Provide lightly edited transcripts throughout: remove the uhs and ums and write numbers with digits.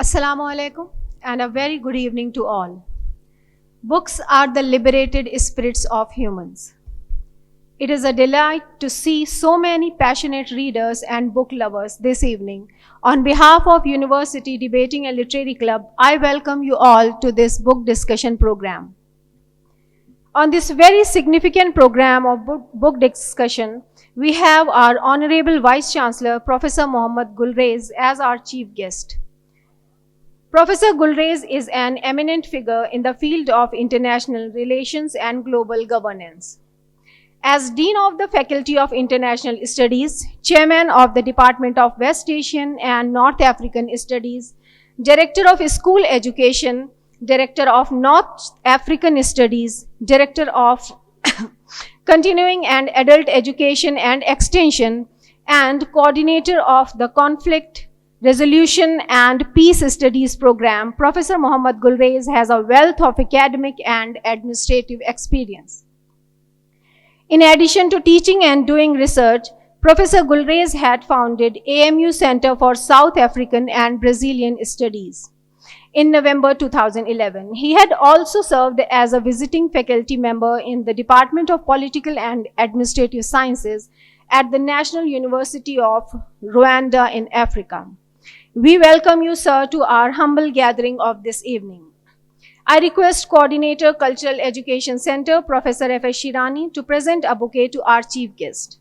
Assalamu alaikum and a very good evening to all. Books are the liberated spirits of humans. It is a delight to see so many passionate readers and book lovers this evening. On behalf of University Debating and Literary Club, I welcome you all to this book discussion program. On this very significant program of book discussion, we have our Honorable Vice Chancellor, Professor Mohammad Gulrez, as our chief guest. Professor Gulrez is an eminent figure in the field of international relations and global governance. As Dean of the Faculty of International Studies, Chairman of the Department of West Asian and North African Studies, Director of School Education, Director of North African Studies, Director of Continuing and Adult Education and Extension, and Coordinator of the Conflict Resolution and Peace Studies Program, Professor Mohammad Gulrez has a wealth of academic and administrative experience. In addition to teaching and doing research, Professor Gulrez had founded AMU Center for South African and Brazilian Studies in November 2011. He had also served as a visiting faculty member in the Department of Political and Administrative Sciences at the National University of Rwanda in Africa. We welcome you, sir, to our humble gathering of this evening. I request Coordinator, Cultural Education Center, Professor F.S. Shirani, to present a bouquet to our chief guest.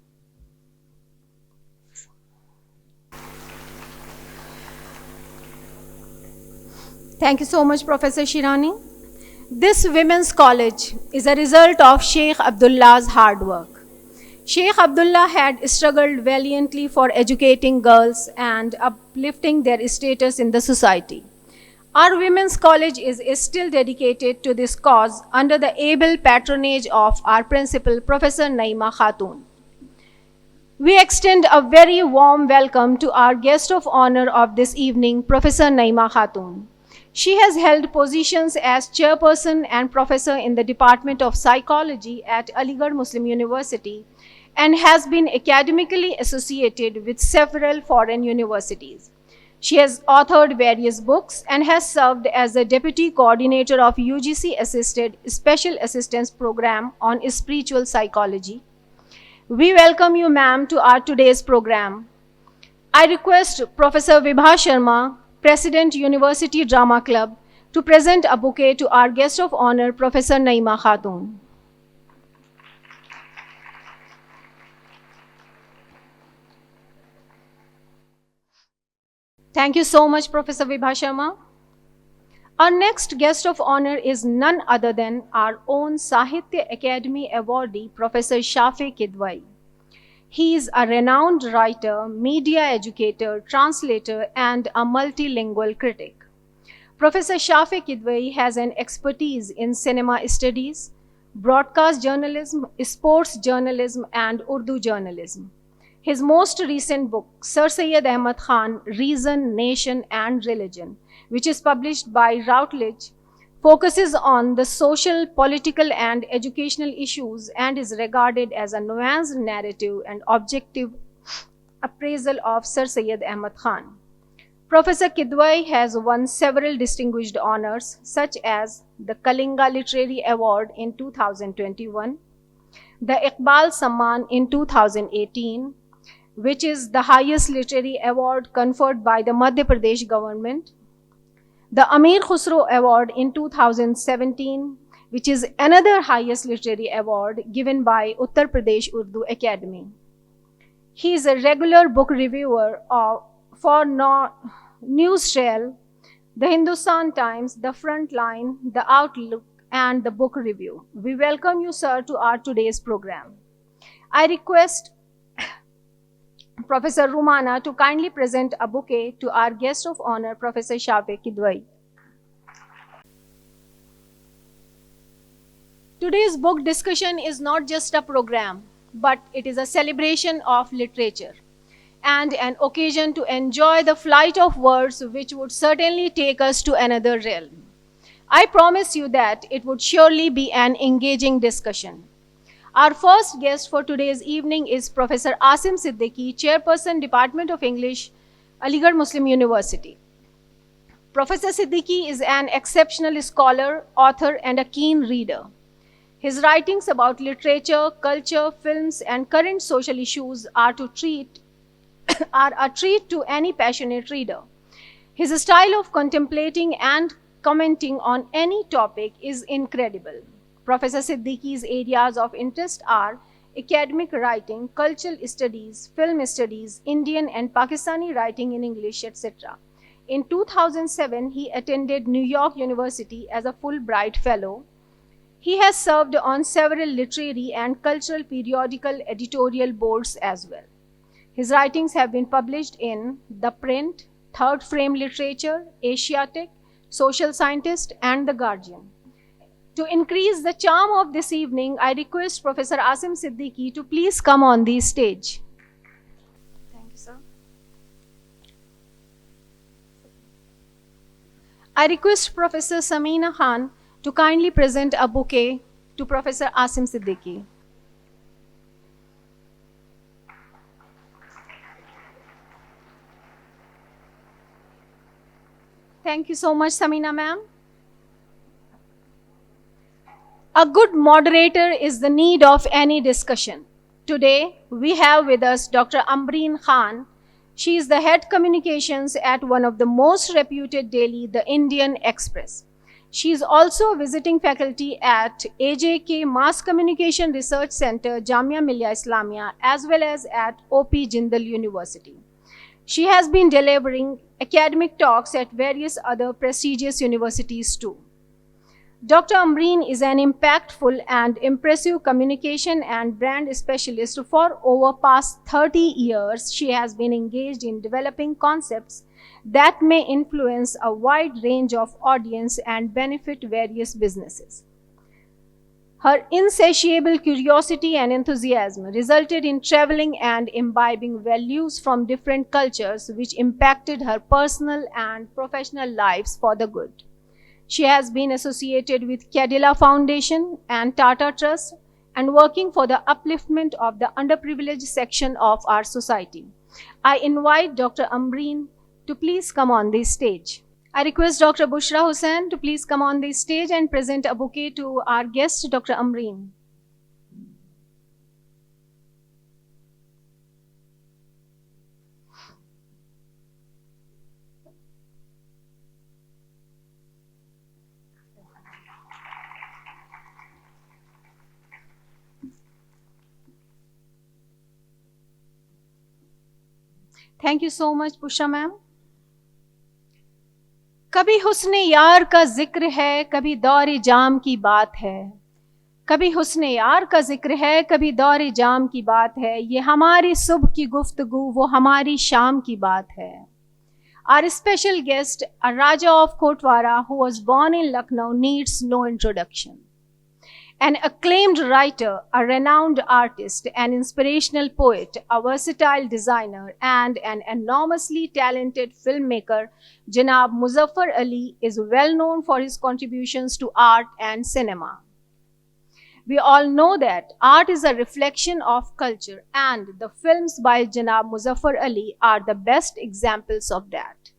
Thank you so much, Professor Shirani. This women's college is a result of Sheikh Abdullah's hard work. Sheikh Abdullah had struggled valiantly for educating girls and uplifting their status in the society. Our women's college is still dedicated to this cause under the able patronage of our principal, Professor Naima Khatun. We extend a very warm welcome to our guest of honor of this evening, Professor Naima Khatun. She has held positions as chairperson and professor in the Department of Psychology at Aligarh Muslim University and has been academically associated with several foreign universities. She has authored various books and has served as the deputy coordinator of UGC-assisted Special Assistance Program on Spiritual Psychology. We welcome you, ma'am, to our today's program. I request Professor Vibha Sharma, President, University Drama Club, to present a bouquet to our guest of honor, Professor Naima Khatun. Thank you so much, Professor Vibha Sharma. Our next guest of honor is none other than our own Sahitya Academy awardee, Professor Shafiq Kidwai. He is a renowned writer, media educator, translator, and a multilingual critic. Professor Shafiq Kidwai has an expertise in cinema studies, broadcast journalism, sports journalism, and Urdu journalism. His most recent book, Sir Syed Ahmad Khan, Reason, Nation, and Religion, which is published by Routledge, focuses on the social, political, and educational issues and is regarded as a nuanced narrative and objective appraisal of Sir Syed Ahmad Khan. Professor Kidwai has won several distinguished honors, such as the Kalinga Literary Award in 2021, the Iqbal Samman in 2018, which is the highest literary award conferred by the Madhya Pradesh government, the Amir Khusro Award in 2017, which is another highest literary award given by Uttar Pradesh Urdu Academy. He is a regular book reviewer for Newstrail, the Hindustan Times, the Frontline, the Outlook, and the Book Review. We welcome you, sir, to our today's program. I request Professor Rumana to kindly present a bouquet to our guest of honor, Professor Shafiq Kidwai. Today's book discussion is not just a program, but it is a celebration of literature and an occasion to enjoy the flight of words which would certainly take us to another realm. I promise you that it would surely be an engaging discussion. Our first guest for today's evening is Professor Asim Siddiqui, Chairperson, Department of English, Aligarh Muslim University. Professor Siddiqui is an exceptional scholar, author, and a keen reader. His writings about literature, culture, films, and current social issues are a treat to any passionate reader. His style of contemplating and commenting on any topic is incredible. Professor Siddiqui's areas of interest are academic writing, cultural studies, film studies, Indian and Pakistani writing in English, etc. In 2007, he attended New York University as a Fulbright Fellow. He has served on several literary and cultural periodical editorial boards as well. His writings have been published in The Print, Third Frame Literature, Asiatic, Social Scientist, and The Guardian. To increase the charm of this evening, I request Professor Asim Siddiqui to please come on the stage. Thank you, sir. I request Professor Samina Khan to kindly present a bouquet to Professor Asim Siddiqui. Thank you so much, Samina ma'am. A good moderator is the need of any discussion. Today, we have with us Dr. Ambreen Khan. She is the head communications at one of the most reputed daily, the Indian Express. She is also a visiting faculty at AJK Mass Communication Research Center, Jamia Millia Islamia, as well as at OP Jindal University. She has been delivering academic talks at various other prestigious universities too. Dr. Ambreen is an impactful and impressive communication and brand specialist. For over past 30 years, she has been engaged in developing concepts that may influence a wide range of audience and benefit various businesses. Her insatiable curiosity and enthusiasm resulted in traveling and imbibing values from different cultures, which impacted her personal and professional lives for the good. She has been associated with Cadila Foundation and Tata Trust and working for the upliftment of the underprivileged section of our society. I invite Dr. Ambreen to please come on the stage. I request Dr. Bushra Hussain to please come on the stage and present a bouquet to our guest, Dr. Ambreen. Thank you so much, Pusha ma'am. कभी हुस्ने यार का जिक्र है, कभी दौरे जाम की बात है. कभी हुस्ने यार का जिक्र है, कभी दौरे जाम की बात है. ये हमारी सुबह की गुफ्तगू, वो हमारी शाम की बात है. Our special guest, a Raja of Kotwara who was born in Lucknow, needs no introduction. An acclaimed writer, a renowned artist, an inspirational poet, a versatile designer, and an enormously talented filmmaker, Janab Muzaffar Ali is well known for his contributions to art and cinema. We all know that art is a reflection of culture, and the films by Janab Muzaffar Ali are the best examples of that.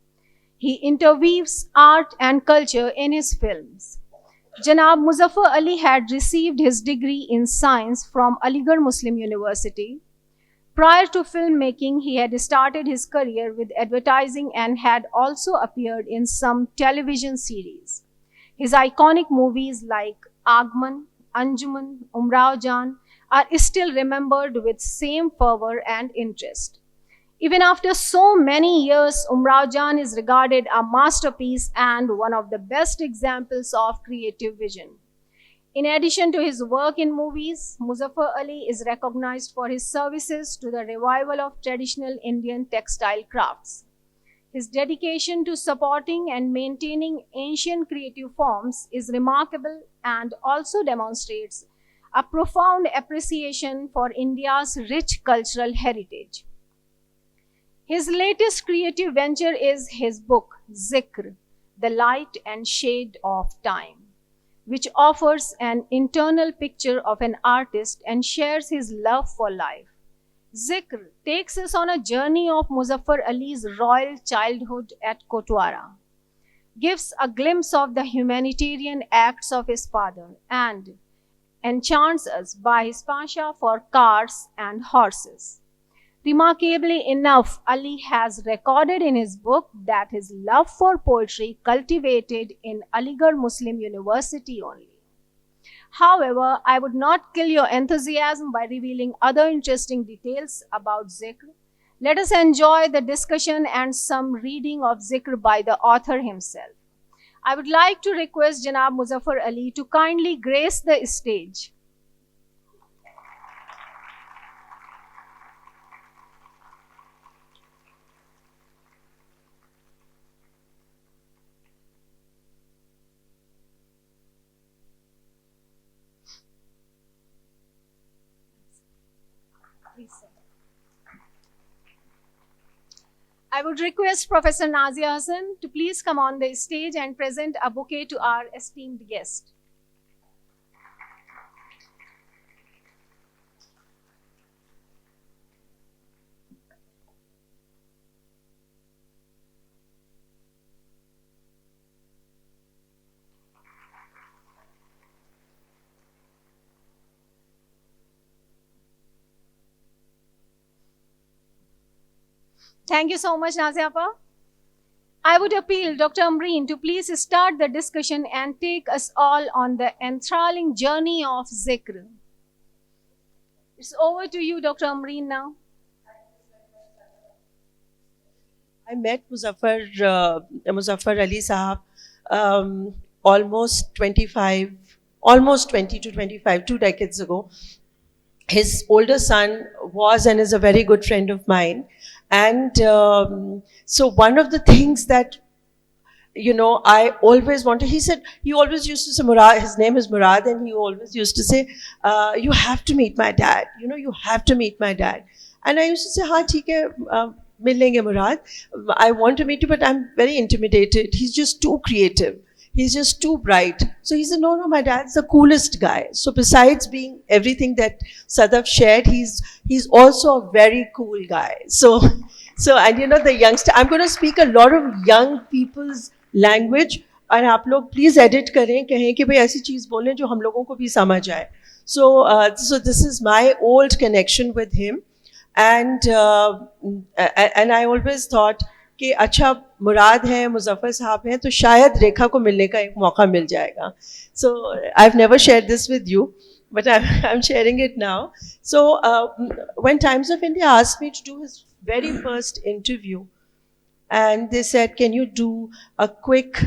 He interweaves art and culture in his films. Janab Muzaffar Ali had received his degree in science from Aligarh Muslim University. Prior to filmmaking, he had started his career with advertising and had also appeared in some television series. His iconic movies like Agman, Anjuman, Umrao Jan are still remembered with same fervor and interest. Even after so many years, Umrao Jan is regarded a masterpiece and one of the best examples of creative vision. In addition to his work in movies, Muzaffar Ali is recognized for his services to the revival of traditional Indian textile crafts. His dedication to supporting and maintaining ancient creative forms is remarkable and also demonstrates a profound appreciation for India's rich cultural heritage. His latest creative venture is his book, Zikr, The Light and Shade of Time, which offers an internal picture of an artist and shares his love for life. Zikr takes us on a journey of Muzaffar Ali's royal childhood at Kotwara. gives a glimpse of the humanitarian acts of his father, and enchants us by his passion for cars and horses. Remarkably enough, Ali has recorded in his book that his love for poetry cultivated in Aligarh Muslim University only. However, I would not kill your enthusiasm by revealing other interesting details about Zikr. Let us enjoy the discussion and some reading of Zikr by the author himself. I would like to request Janab Muzaffar Ali to kindly grace the stage. Please, sir. I would request Professor Nazia Hassan to please come on the stage and present a bouquet to our esteemed guest. Thank you so much, Nazia Appa. I would appeal Dr. Amreen to please start the discussion and take us all on the enthralling journey of Zikr. It's over to you, Dr. Amreen, now. I met Muzaffar Ali Sahab almost 20 to 25, 2 decades ago. His older son was and is a very good friend of mine. And so one of the things that, I always wanted, he always used to say, Murad, his name is Murad, and he always used to say, you have to meet my dad. You have to meet my dad. And I used to say, हाँ ठीक है, मिल लेंगे Murad. I want to meet you, but I'm very intimidated. He's just too creative. He's just too bright. So he said, no, my dad's the coolest guy. So besides being everything that Sadaf shared, he's also a very cool guy. So and the youngster, I'm going to speak a lot of young people's language, और आप लोग please edit कहें कि भाई ऐसी चीज बोलें जो हम लोगों को भी समझ आए. So this is my old connection with him, and I always thought कि अच्छा मुराद है, मुजफ्फर साहब हैं, तो शायद रेखा को मिलने का एक मौका मिल जाएगा. So I've never shared this with you, but I'm sharing it now. So when Times of India asked me to do his very first interview, and they said, can you do a quick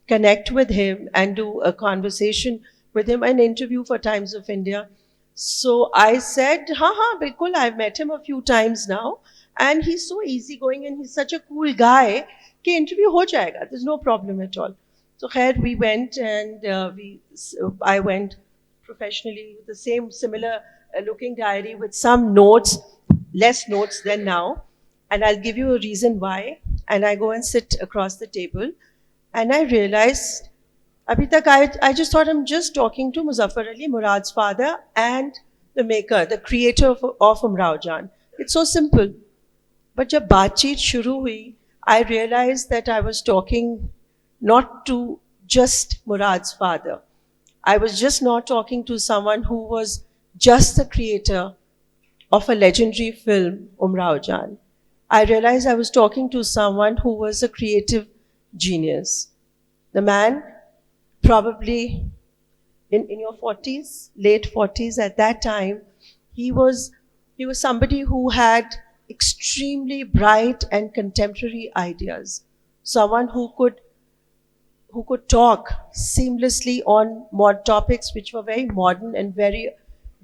connect with him and do a conversation with him, an interview for Times of India? So I said, ha, bilkul, I've met him a few times now, and he's so easygoing and he's such a cool guy कि interview हो जाएगा, there's no problem at all. So khair, we went, and I went professionally with the same similar looking diary with some notes, less notes than now, and I'll give you a reason why. And I go and sit across the table, and I realized, abhi tak I just thought I'm just talking to Muzaffar Ali, Murad's father, and the maker, the creator of Umrao Jan. It's so simple. But जब बातचीत शुरू हुई, I realized that I was talking not to just Murad's father. I was just not talking to someone who was just the creator of a legendary film, Umrao Jan. I realized I was talking to someone who was a creative genius. The man, probably in your 40s, late 40s at that time, he was somebody who had extremely bright and contemporary ideas. Someone who could talk seamlessly on more topics which were very modern and very,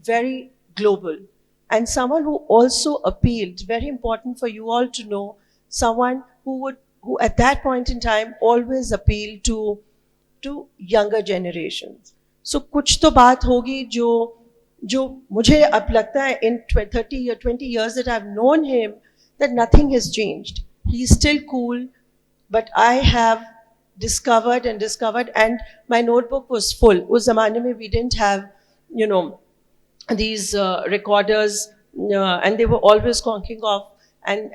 very global. And someone who also appealed, very important for you all to know, someone who at that point in time always appealed to younger generations. So कुछ तो बात होगी जो मुझे अब लगता है in 30 or 20 years that I've known him, that nothing has changed. He's still cool, but I have discovered, and my notebook was full. उस ज़माने में we didn't have, these recorders, and they were always conking off. And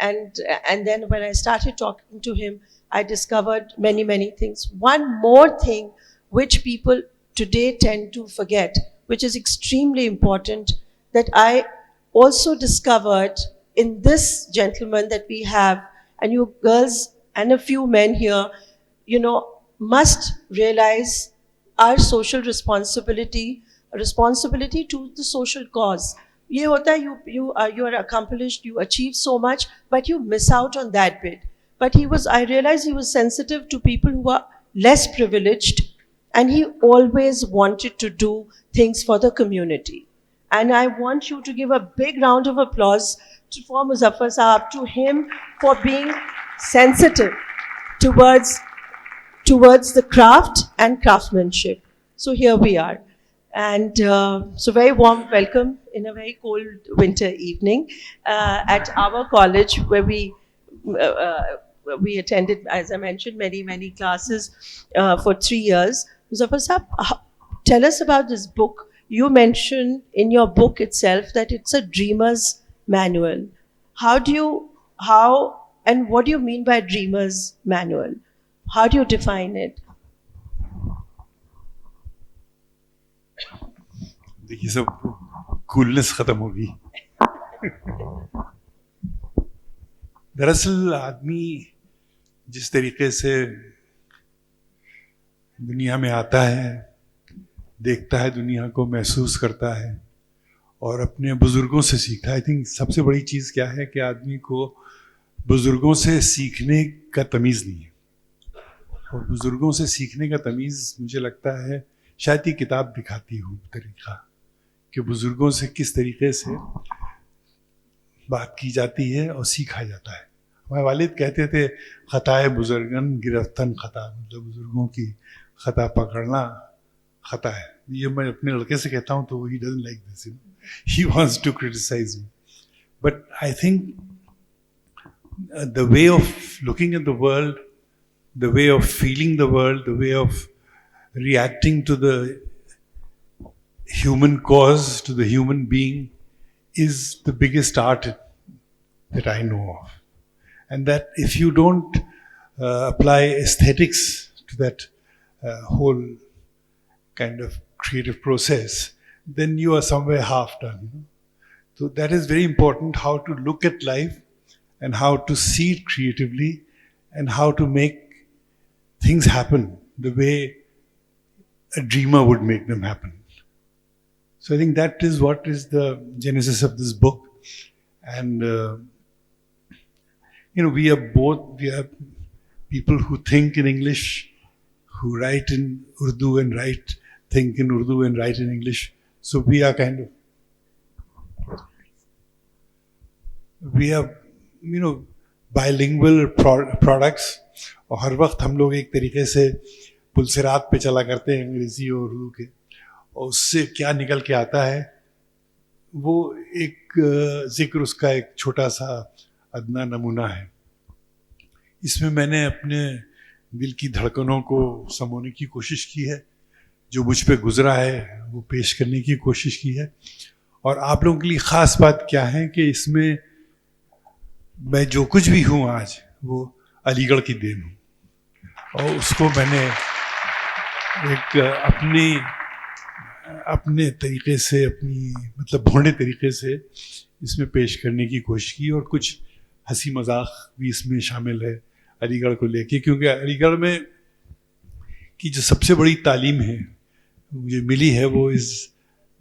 then when I started talking to him, I discovered many, many things. One more thing which people today tend to forget, which is extremely important, that I also discovered in this gentleman that we have, and you girls and a few men here, must realize our social responsibility to the social cause. ये होता है, you are accomplished, you achieve so much, but you miss out on that bit. But I realized he was sensitive to people who are less privileged, and he always wanted to do things for the community. And I want you to give a big round of applause for Muzaffar Sahab, to him, for being sensitive towards the craft and craftsmanship. So here we are. And so very warm welcome in a very cold winter evening at our college, where we attended, as I mentioned, many, many classes for 3 years. Muzaffar Sahab, tell us about this book. You mentioned in your book itself that it's a dreamer's manual. How and what do you mean by dreamer's manual? How do you define it? देखिए, सब coolness खत्म होगी। दरअसल आदमी जिस तरीके से दुनिया में आता है, देखता है दुनिया को, महसूस करता है और अपने बुजुर्गों से सीखता है। आई थिंक सबसे बड़ी चीज़ क्या है कि आदमी को बुजुर्गों से सीखने का तमीज़ नहीं है, और बुजुर्गों से सीखने का तमीज़ मुझे लगता है शायद ये किताब दिखाती हो तरीका, कि बुजुर्गों से किस तरीके से बात की जाती है और सीखा जाता है। हमारे वालिद कहते थे, ख़ताए बुजुर्गन गिरफ्तन ख़ता, मतलब बुजुर्गों की ख़ता पकड़ना ख़ता है। ये मैं अपने लड़के से कहता हूँ तो he doesn't like this, he wants to criticize me, but I think the way of looking at the world, the way of feeling the world, the way of reacting to the human cause, to the human being, is the biggest art that I know of. And that if you don't apply aesthetics to that whole kind of creative process, then you are somewhere half done. So that is very important, how to look at life and how to see it creatively and how to make things happen the way a dreamer would make them happen. So I think that is what is the genesis of this book. And we are people who think in English, who write in Urdu and think in Urdu and write in English. So we are bilingual products. और हर वक्त हम लोग एक तरीके से पुलसिरात पे चला करते हैं अंग्रेज़ी और उर्दू के, और उससे क्या निकल के आता है वो एक जिक्र, उसका एक छोटा सा अदना नमूना है। इसमें मैंने अपने दिल की धड़कनों को समोने की कोशिश की है, जो मुझ पे गुजरा है वो पेश करने की कोशिश की है। और आप लोगों के लिए ख़ास बात क्या है कि इसमें मैं जो कुछ भी हूँ आज, वो अलीगढ़ की देन हूँ, और उसको मैंने एक अपने तरीके से, मतलब भोंडे तरीके से इसमें पेश करने की कोशिश की, और कुछ हंसी मजाक भी इसमें शामिल है अलीगढ़ को लेके, क्योंकि अलीगढ़ में की जो सबसे बड़ी तालीम है मुझे मिली है वो is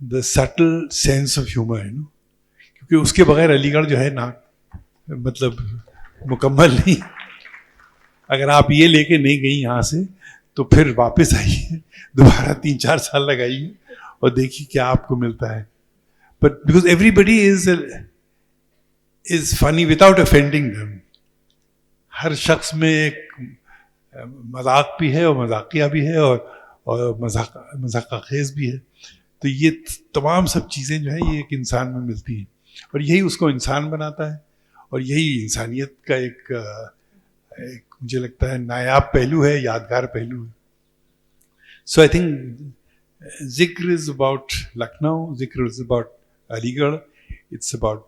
the subtle sense of humour है, क्योंकि उसके बगैर अलीगढ़ जो है ना, मतलब मुकम्मल नहीं। अगर आप ये लेके नहीं गई यहाँ से तो फिर वापस आइए, दोबारा 3-4 साल लगाइए और देखिए क्या आपको मिलता है। But because everybody is funny without offending them. हर शख्स में एक मजाक भी है और मजाकिया भी है और मजाक़ेज़ भी है। तो ये तमाम सब चीज़ें जो है ये एक इंसान में मिलती हैं, और यही उसको इंसान बनाता है, और यही इंसानियत का एक मुझे लगता है नायाब पहलू है, यादगार पहलू है। सो आई थिंक जिक्र इज़ अबाउट लखनऊ, जिक्र is about Aligarh, it's about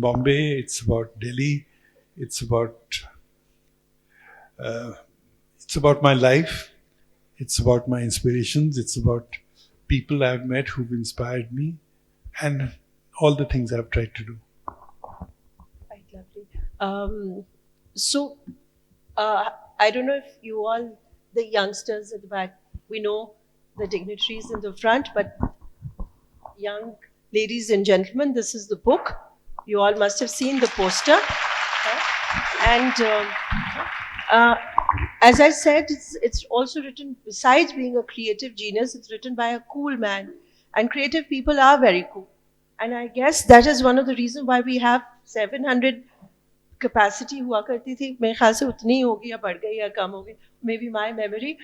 Bombay, it's about Delhi, it's about It's about my life. It's about my inspirations. It's about people I've met who've inspired me, and all the things I've tried to do. Quite lovely. So, I don't know if you all, the youngsters at the back, we know the dignitaries in the front, but young ladies and gentlemen, this is the book. You all must have seen the poster. And as I said, it's also written, besides being a creative genius, it's written by a cool man. And creative people are very cool. And I guess that is one of the reasons why we have 700 capacity हुआ करती थी मेरे ख्याल से उतनी होगी या बढ़ गई या कम होगी maybe my memory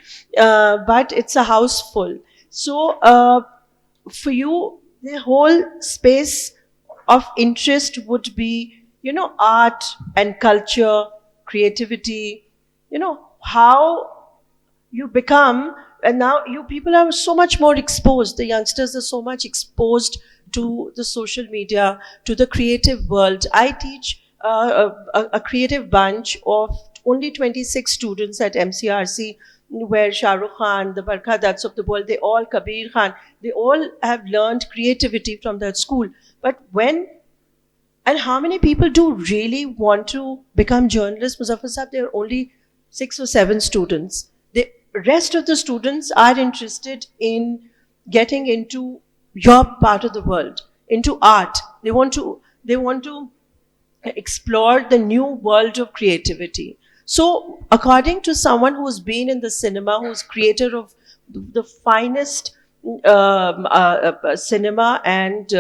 but it's a house full. So for you the whole space of interest would be, you know, art and culture, creativity, you know, how you become, and now you people are so much more exposed, the youngsters are so much exposed to the social media, to the creative world. I teach a creative bunch of only 26 students at MCRC, where Shah Rukh Khan, the Barkha Dutts of the world, they all, Kabir Khan, they all have learned creativity from that school. But when, and how many people do really want to become journalists? Muzaffar Sahab, there are only 6 or 7 students. The rest of the students are interested in getting into your part of the world, into art. They want to explore the new world of creativity. So according to someone who's been in the cinema, who's creator of the finest cinema and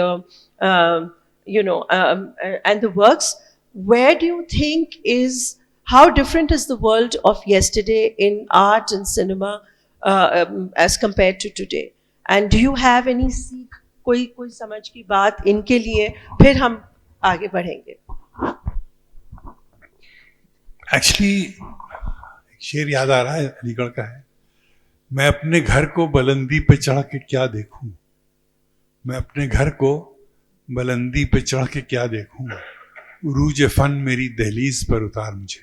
and the works, where do you think is, how different is the world of yesterday in art and cinema as compared to today? And do you have any सीख, कोई समझ की बात इनके लिए, फिर हम आगे बढ़ेंगे. एक्चुअली एक शेर याद आ रहा है, अलीगढ़ का है, मैं अपने घर को बुलंदी पे चढ़ के क्या देखूं, मैं अपने घर को बुलंदी पे चढ़ के क्या देखूं, उरूज फन मेरी दहलीज पर उतार मुझे.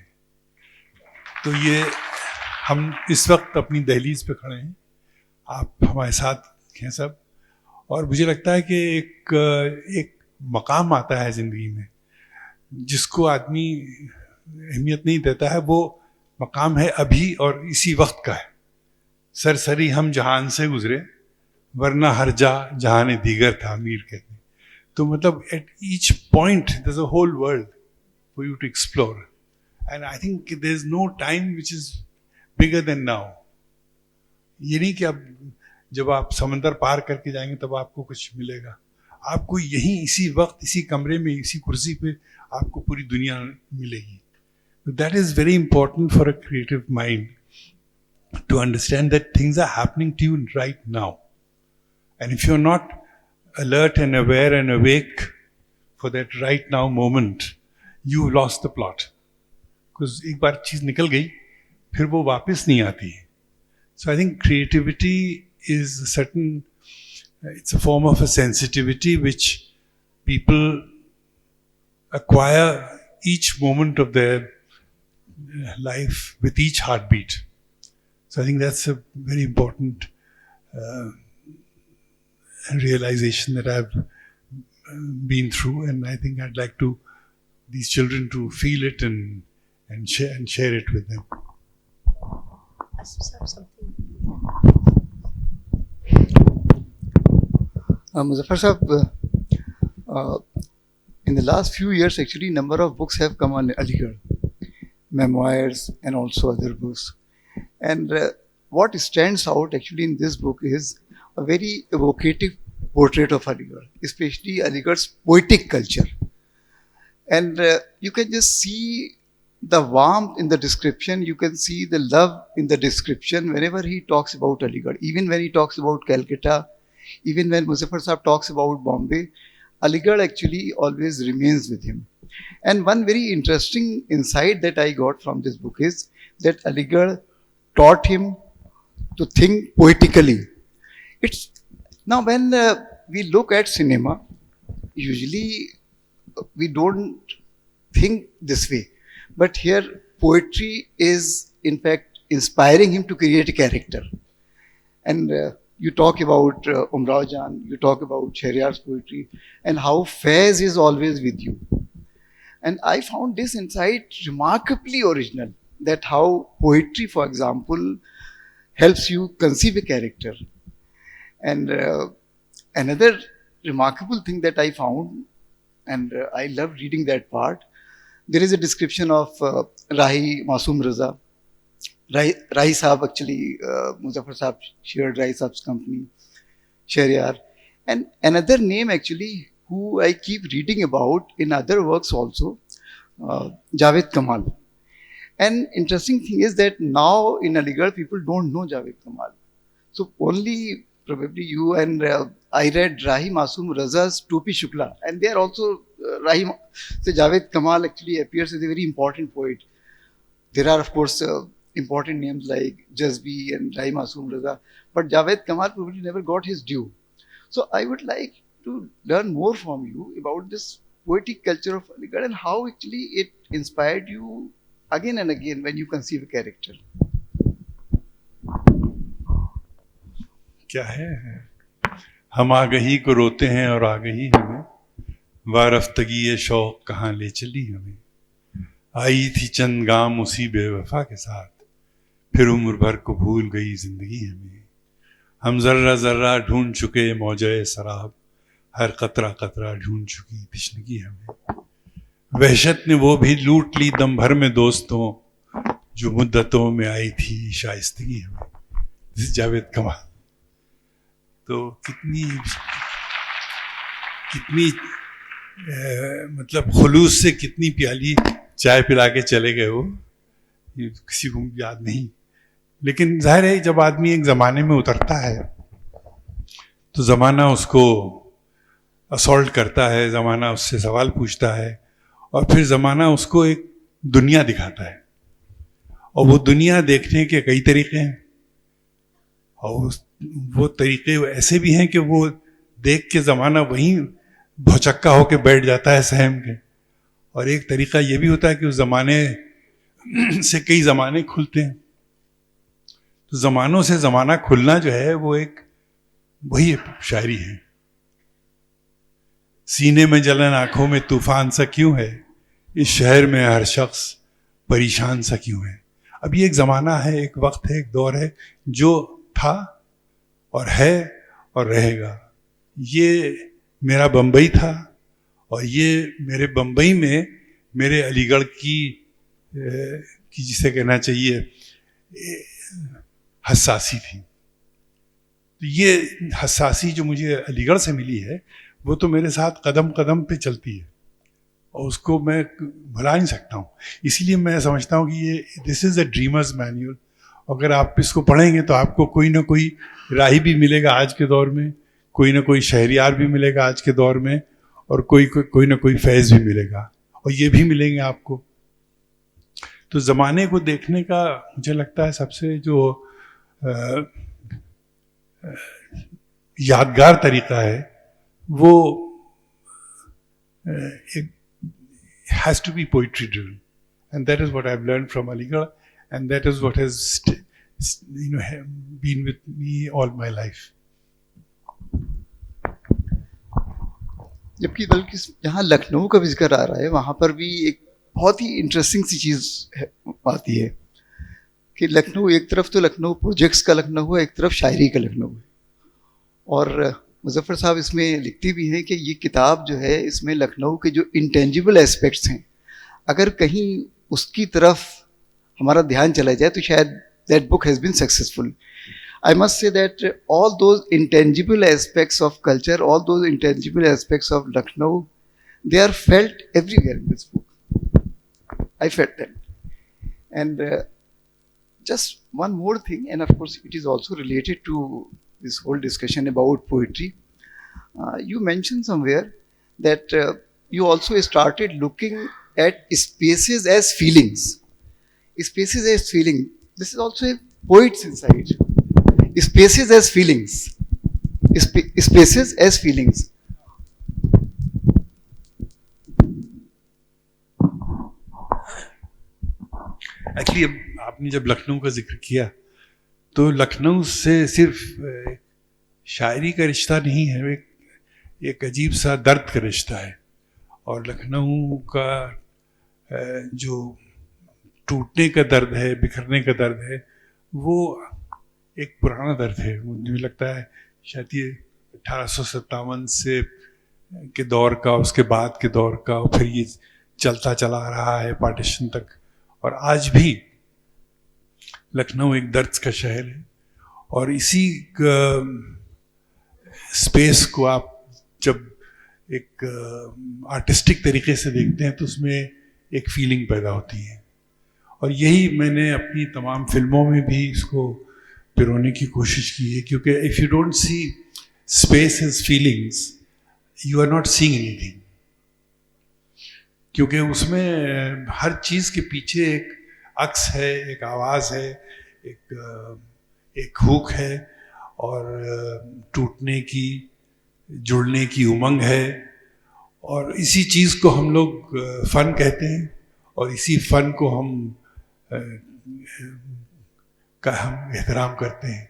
तो ये हम इस वक्त अपनी दहलीज पे खड़े हैं, आप हमारे साथ हैं सब, और मुझे लगता है कि एक मकाम आता है ज़िंदगी में जिसको आदमी अहमियत नहीं देता है. वो मकाम है अभी और इसी वक्त का है. सरसरी हम जहान से गुजरे वरना हर जहान दीगर था, मीर कहते हैं. तो मतलब at each point there is a whole world for you to explore, and I think there is no time which is bigger than now. ये नहीं कि अब जब आप समंदर पार करके जाएंगे तब आपको कुछ मिलेगा. आपको यहीं इसी वक्त इसी कमरे में इसी कुर्सी पे आपको पूरी दुनिया मिलेगी. That is very important for a creative mind, to understand that things are happening to you right now. And if you're not alert and aware and awake for that right now moment, you've lost the plot. Because एक बार चीज़ निकल गई, फिर वो वापस नहीं आती. So I think creativity is a certain, it's a form of a sensitivity which people acquire each moment of their life with each heartbeat. So I think that's a very important realization that I've been through, and I think I'd like to these children to feel it and share it with them. Muzaffar Sahab, in the last few years, actually, number of books have come on Aligarh, memoirs and also other books. And what stands out actually in this book is a very evocative portrait of Aligarh, especially Aligarh's poetic culture. And you can just see the warmth in the description, you can see the love in the description whenever he talks about Aligarh. Even when he talks about Calcutta, even when Muzaffar Sahab talks about Bombay, Aligarh actually always remains with him. And one very interesting insight that I got from this book is that Aligarh taught him to think poetically. It's now when we look at cinema, usually we don't think this way. But here poetry is in fact inspiring him to create a character. And you talk about Umrao Jan, you talk about Shahriyar's poetry, and how Faiz is always with you. And I found this insight remarkably original, that how poetry, for example, helps you conceive a character. And another remarkable thing that I found, and I love reading that part, there is a description of Rahi Masoom Raza. Rahi Saab, actually, Muzaffar Saab shared Rahi Saab's company, Shahriyar. And another name, actually, who I keep reading about in other works also, Javed Kamal. And interesting thing is that now in Aligarh, people don't know Javed Kamal. So only probably you and I read Rahi Masoom Raza's Topi Shukla, and there also so Javed Kamal actually appears as a very important poet. There are, of course, important names like Jazbi and Rahi Masoom Raza, but Javed Kamal probably never got his due. So I would like to learn more from you about this poetic culture of Aligarh and how actually it inspired you again and again when you conceive a character. क्या है हम आगही को रोते हैं और आगही हमें वारफ्तगी ये शौक कहाँ ले चली हमें आई थी चंद गाम उसी बेवफा के साथ फिर उम्र भर को भूल गई जिंदगी हमें हम जर्रा जर्रा ढूंढ चुके मौजे शराब हर कतरा कतरा ढूंढ चुकी तिश्नगी हमें वहशत ने वो भी लूट ली दम भर में दोस्तों जो मुद्दतों में आई थी शाइस्तगी हमें जावेद कमाल तो कितनी मतलब खुलूस से कितनी प्याली चाय पिला के चले गए वो ये किसी को याद नहीं लेकिन जाहिर है जब आदमी एक ज़माने में उतरता है तो ज़माना उसको असॉल्ट करता है ज़माना उससे सवाल पूछता है और फिर ज़माना उसको एक दुनिया दिखाता है और वो दुनिया देखने के कई तरीके हैं और वो तरीके ऐसे भी हैं कि वो देख के ज़माना वहीं भौचक्का होके बैठ जाता है सहम के और एक तरीका ये भी होता है कि उस ज़माने से कई ज़माने खुलते हैं तो ज़मानों से ज़माना खुलना जो है वो एक वही शायरी है सीने में जलन आंखों में तूफान सा क्यों है इस शहर में हर शख्स परेशान सा क्यों है अब ये एक ज़माना है एक वक्त है एक दौर है जो था और है और रहेगा ये मेरा बम्बई था और ये मेरे बम्बई में मेरे अलीगढ़ की जिसे कहना चाहिए हसासी थी तो ये हसासी जो मुझे अलीगढ़ से मिली है वो तो मेरे साथ कदम कदम पे चलती है और उसको मैं भुला नहीं सकता हूँ इसीलिए मैं समझता हूँ कि ये this is a dreamers manual अगर आप इसको पढ़ेंगे तो आपको कोई ना कोई राही भी मिलेगा आज के दौर में कोई ना कोई शहरियार भी मिलेगा आज के दौर में और कोई ना कोई फैज़ भी मिलेगा और ये भी मिलेंगे आपको तो ज़माने को देखने का मुझे लगता है सबसे जो यादगार तरीका है वो एक has to be poetry driven and that is what I've learned from Aligarh and that is what has been with me all my life. जबकि बल्कि जहाँ लखनऊ का जिक्र आ रहा है वहाँ पर भी एक बहुत ही इंटरेस्टिंग सी चीज़ आती है कि लखनऊ एक तरफ तो लखनऊ प्रोजेक्ट्स का लखनऊ है एक तरफ शायरी का लखनऊ है और मुज़फ़्फ़र साहब इसमें लिखते भी हैं कि ये किताब जो है इसमें लखनऊ के जो इंटेंजिबल एस्पेक्ट्स हैं अगर कहीं उसकी तरफ हमारा ध्यान चला जाए तो शायद that book has been successful I must say that all those intangible aspects of culture, all those intangible aspects of Lucknow, they are felt everywhere in this book. I felt them. And just one more thing, and of course it is also related to this whole discussion about poetry. You mentioned somewhere that you also started looking at spaces as feelings. Spaces as feeling. This is also a poet's insight. Spaces as feelings. Spaces as feelings. Actually अब आप आपने जब लखनऊ का जिक्र किया तो लखनऊ से सिर्फ शायरी का रिश्ता नहीं है, एक अजीब सा दर्द का रिश्ता है। और लखनऊ का जो टूटने का दर्द है, बिखरने का दर्द है, वो एक पुराना दर्द है। मुझे लगता है शायद ये 1857 से के दौर का, उसके बाद के दौर का, और फिर ये चलता चला आ रहा है पार्टीशन तक। और आज भी लखनऊ एक दर्द का शहर है। और इसी स्पेस को आप जब एक आर्टिस्टिक तरीके से देखते हैं तो उसमें एक फीलिंग पैदा होती है। और यही मैंने अपनी तमाम फिल्मों में भी इसको पिरोने की कोशिश की है, क्योंकि if you don't see space as feelings you are not seeing anything. क्योंकि उसमें हर चीज़ के पीछे एक अक्स है, एक आवाज़ है, एक हुक है, और टूटने की, जुड़ने की उमंग है। और इसी चीज़ को हम लोग फ़न कहते हैं, और इसी फ़न को हम एहतराम करते हैं।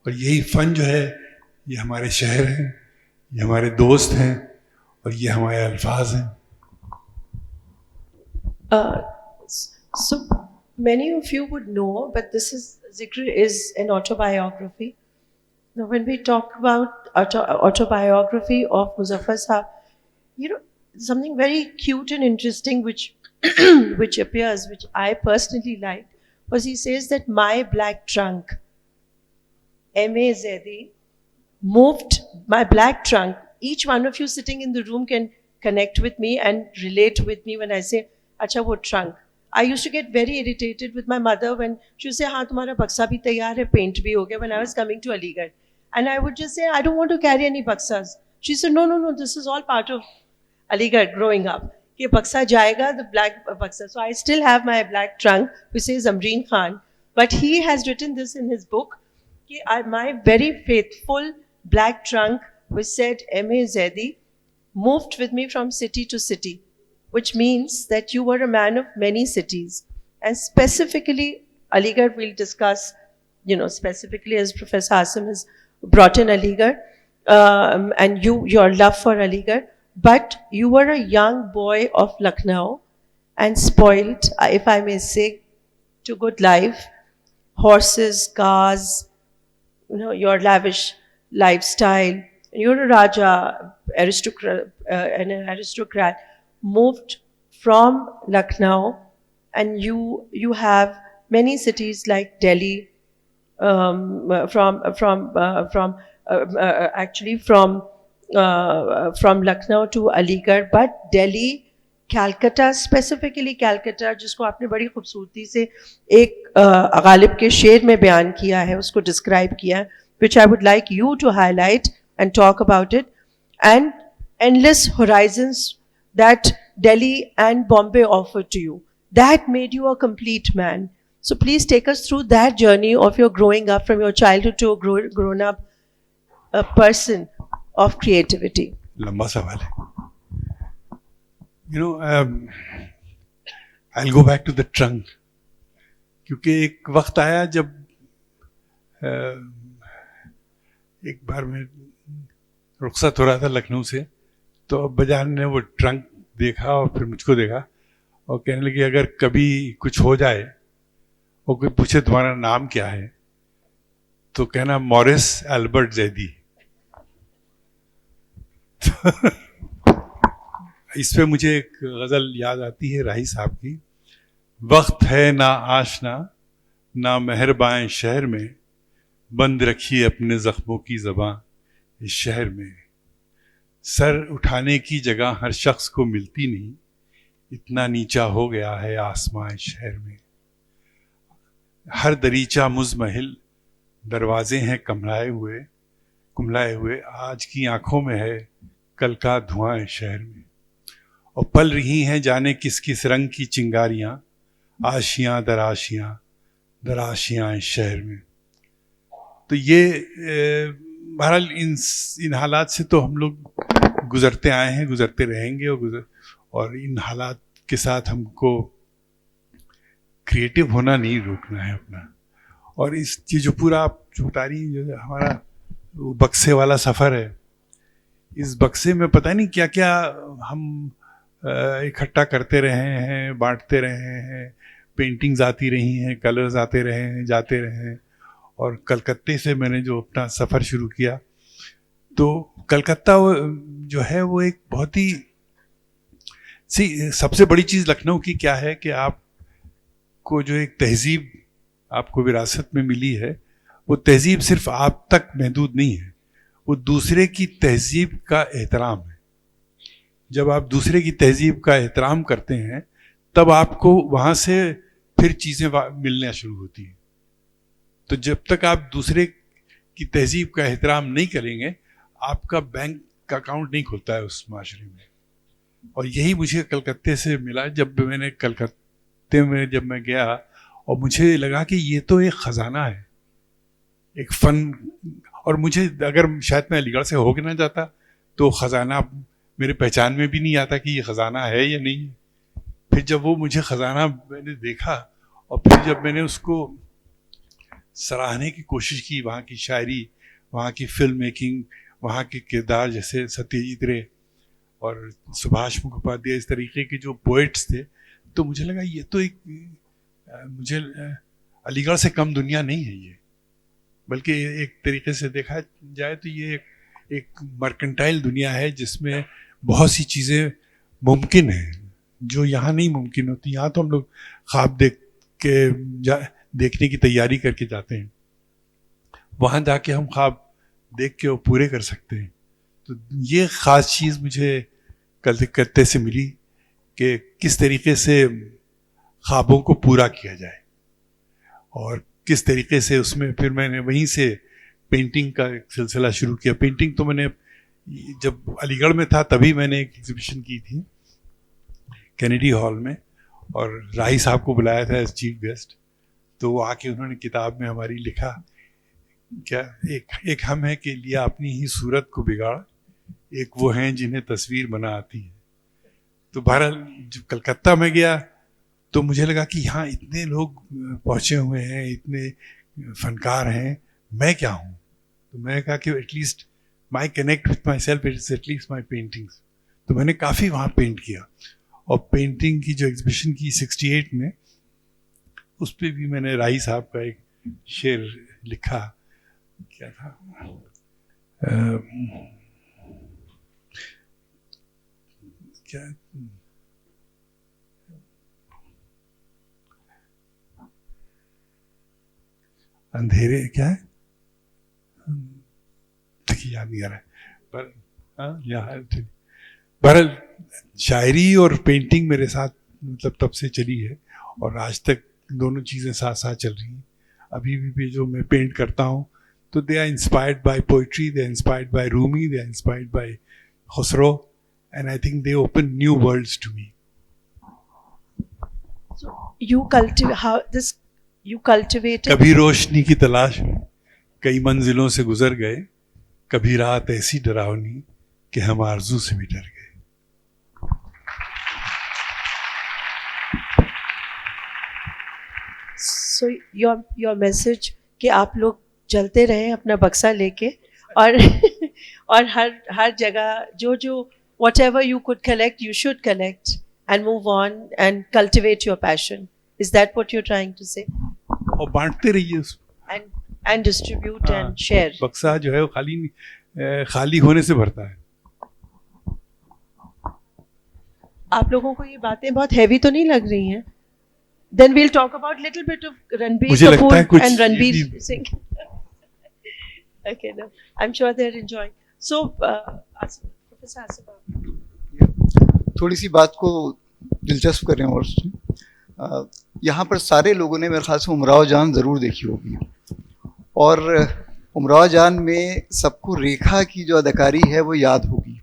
और यही फ़न जो है, ये हमारे शहर हैं, ये हमारे दोस्त हैं, और ये हमारे अल्फाज हैं। So many of you would know, but Zikr is an autobiography. Now, when we talk about autobiography of Muzaffar Sahab, you know, something very cute and interesting which which appears, which I personally liked, was he says that my black trunk, M.A. Zaidi, moved my black trunk. Each one of you sitting in the room can connect with me and relate with me when I say, Acha, wo trunk. I used to get very irritated with my mother when she would say, हाँ तुम्हारा बक्सा भी तैयार है, paint भी हो गया, when I was coming to Aligarh. And I would just say, I don't want to carry any baksas. She said, no, this is all part of Aligarh growing up. कि बक्सा जाएगा, the black baksa. So I still have my black trunk, which says Amreen Khan. But he has written this in his book, कि my very faithful black trunk, which said M.A. Zaidi, moved with me from city to city, which means that you were a man of many cities. And specifically, Aligarh we'll discuss, specifically as Professor Asim has brought in Aligarh, and your love for Aligarh. But you were a young boy of Lucknow and spoiled, if I may say, to good life. Horses, cars, your lavish lifestyle. You're a Raja, an aristocrat, moved from Lucknow, and you have many cities like Delhi, from Lucknow to Aligarh, but Delhi, Calcutta, specifically Calcutta, जिसको आपने बड़ी खूबसूरती से एक गालिब के शेर में बयान किया है, उसको डिस्क्राइब किया है, which I would like you to highlight and talk about it, and endless horizons that Delhi and Bombay offered to you. That made you a complete man. So please take us through that journey of your growing up, from your childhood to a grown up person of creativity. लंबा सवाल है. I'll go back to the trunk. क्योंकि एक वक्त आया जब एक बार मैं रुखसत हो रहा था लखनऊ से, तो अब्बाजान ने वो ट्रंक देखा और फिर मुझको देखा और कहने लगे, अगर कभी कुछ हो जाए और कोई पूछे तुम्हारा नाम क्या है तो कहना मॉरिस एल्बर्ट जैदी. इस पे मुझे एक गज़ल याद आती है राही साहब की. वक्त है ना आशना ना मेहरबान शहर में, बंद रखिए अपने ज़ख्मों की ज़बां इस शहर में. सर उठाने की जगह हर शख्स को मिलती नहीं, इतना नीचा हो गया है आसमां इस शहर में. हर दरीचा मुज़महिल दरवाजे हैं कुम्हलाए हुए, आज की आंखों में है कल का धुआं इस शहर में. और पल रही हैं जाने किस किस रंग की चिंगारियां, आशियां दराशियां इस शहर में. तो ये बहरहाल इन हालात से तो हम लोग गुजरते आए हैं, गुजरते रहेंगे, और इन हालात के साथ हमको क्रिएटिव होना नहीं रोकना है अपना। और इस ये जो पूरा आप जो बता रही हैं, जो हमारा वो बक्से वाला सफ़र है, इस बक्से में पता नहीं क्या क्या हम इकट्ठा करते रहे हैं, बांटते रहे हैं, पेंटिंग्स आती रही हैं, कलर्स आते रहे हैं, जाते रहे हैं। और कलकत्ते से मैंने जो अपना सफ़र शुरू किया, तो कलकत्ता जो है वो एक बहुत ही सबसे बड़ी चीज़ लखनऊ की क्या है कि आपको जो एक तहजीब आपको विरासत में मिली है, वो तहजीब सिर्फ आप तक महदूद नहीं है, वो दूसरे की तहजीब का एहतराम है। जब आप दूसरे की तहजीब का एहतराम करते हैं, तब आपको वहाँ से फिर चीज़ें मिलना शुरू होती हैं। तो जब तक आप दूसरे की तहजीब का एहतराम नहीं करेंगे, आपका बैंक अकाउंट नहीं खुलता है उस माशरे में। और यही मुझे कलकत्ते से मिला। जब मैंने कलकत्ते में जब मैं गया, और मुझे लगा कि ये तो एक ख़जाना है, एक फ़न। और मुझे अगर शायद मैं अलीगढ़ से होके ना जाता तो ख़जाना मेरे पहचान में भी नहीं आता कि ये ख़जाना है या नहीं है। फिर जब वो मुझे ख़जाना मैंने देखा, और फिर जब मैंने उसको सराहने की कोशिश की, वहाँ की शायरी, वहाँ की फिल्म मेकिंग, वहाँ के किरदार जैसे सत्यजीत रे और सुभाष मुखोपाध्याय, इस तरीके के जो पोइट्स थे, तो मुझे लगा ये तो एक मुझे अलीगढ़ से कम दुनिया नहीं है ये, बल्कि एक तरीके से देखा जाए तो ये एक मर्केंटाइल दुनिया है जिसमें बहुत सी चीज़ें मुमकिन हैं जो यहाँ नहीं मुमकिन होती। यहाँ तो हम लोग ख्वाब देखने की तैयारी करके जाते हैं, वहाँ जाके हम ख्वाब देख के वो पूरे कर सकते हैं। तो ये ख़ास चीज़ मुझे कलकत्ते से मिली कि किस तरीके से ख्वाबों को पूरा किया जाए, और किस तरीके से उसमें फिर मैंने वहीं से पेंटिंग का एक सिलसिला शुरू किया। पेंटिंग तो मैंने जब अलीगढ़ में था तभी मैंने एक एग्जीबिशन की थी कैनेडी हॉल में, और राही साहब को बुलाया था एज चीफ गेस्ट। तो वो आके उन्होंने किताब में हमारी लिखा क्या, एक हम हैं कि लिया अपनी ही सूरत को बिगाड़, एक वो हैं जिन्हें तस्वीर बना आती है। तो बहरहाल जब कलकत्ता में गया तो मुझे लगा कि यहाँ इतने लोग पहुँचे हुए हैं, इतने फनकार हैं, मैं क्या हूँ। तो मैंने कहा कि at least my connect with my self it's at least my paintings. तो मैंने काफ़ी वहाँ पेंट किया, और पेंटिंग की जो एग्जीबिशन की 68 में, उस पर भी मैंने राही साहब का एक शेर लिखा। क्या था, क्या अंधेरे, क्या है, याद नहीं आ रहा है, पर हाँ यहाँ बहरहाल शायरी और पेंटिंग मेरे साथ मतलब तब से चली है, और आज तक दोनों चीज़ें साथ साथ चल रही हैं। अभी भी जो मैं पेंट करता हूँ तो they are inspired by poetry, they are inspired by Rumi, they are inspired by Khusro, and I think they open new worlds to me. You cultivated. कभी रोशनी की तलाश में कई मंजिलों से गुजर गए, कभी रात ऐसी डरावनी कि हम आरज़ू से भी डर गए। So your message कि आप लोग चलते रहें अपना बक्सा लेके, और और हर जगह जो whatever you could collect, you should collect and move on and cultivate your passion. Is that what you're trying to say? और बांटते रहिए उसको, and distribute and share. बक्सा जो है वो खाली होने से भरता है। आप लोगों को ये बातें बहुत हैवी तो नहीं लग रही हैं? Then we'll talk about little bit of Ranbir Kapoor and Ranbir Singh. Okay, no, I'm sure they're enjoying. So, Professor Asif, थोड़ी सी बात को दिलचस्प करें, और यहाँ पर सारे लोगों ने मेरे ख्याल से उमराव जान ज़रूर देखी होगी, और उमराव जान में सबको रेखा की जो अदाकारी है वो याद होगी।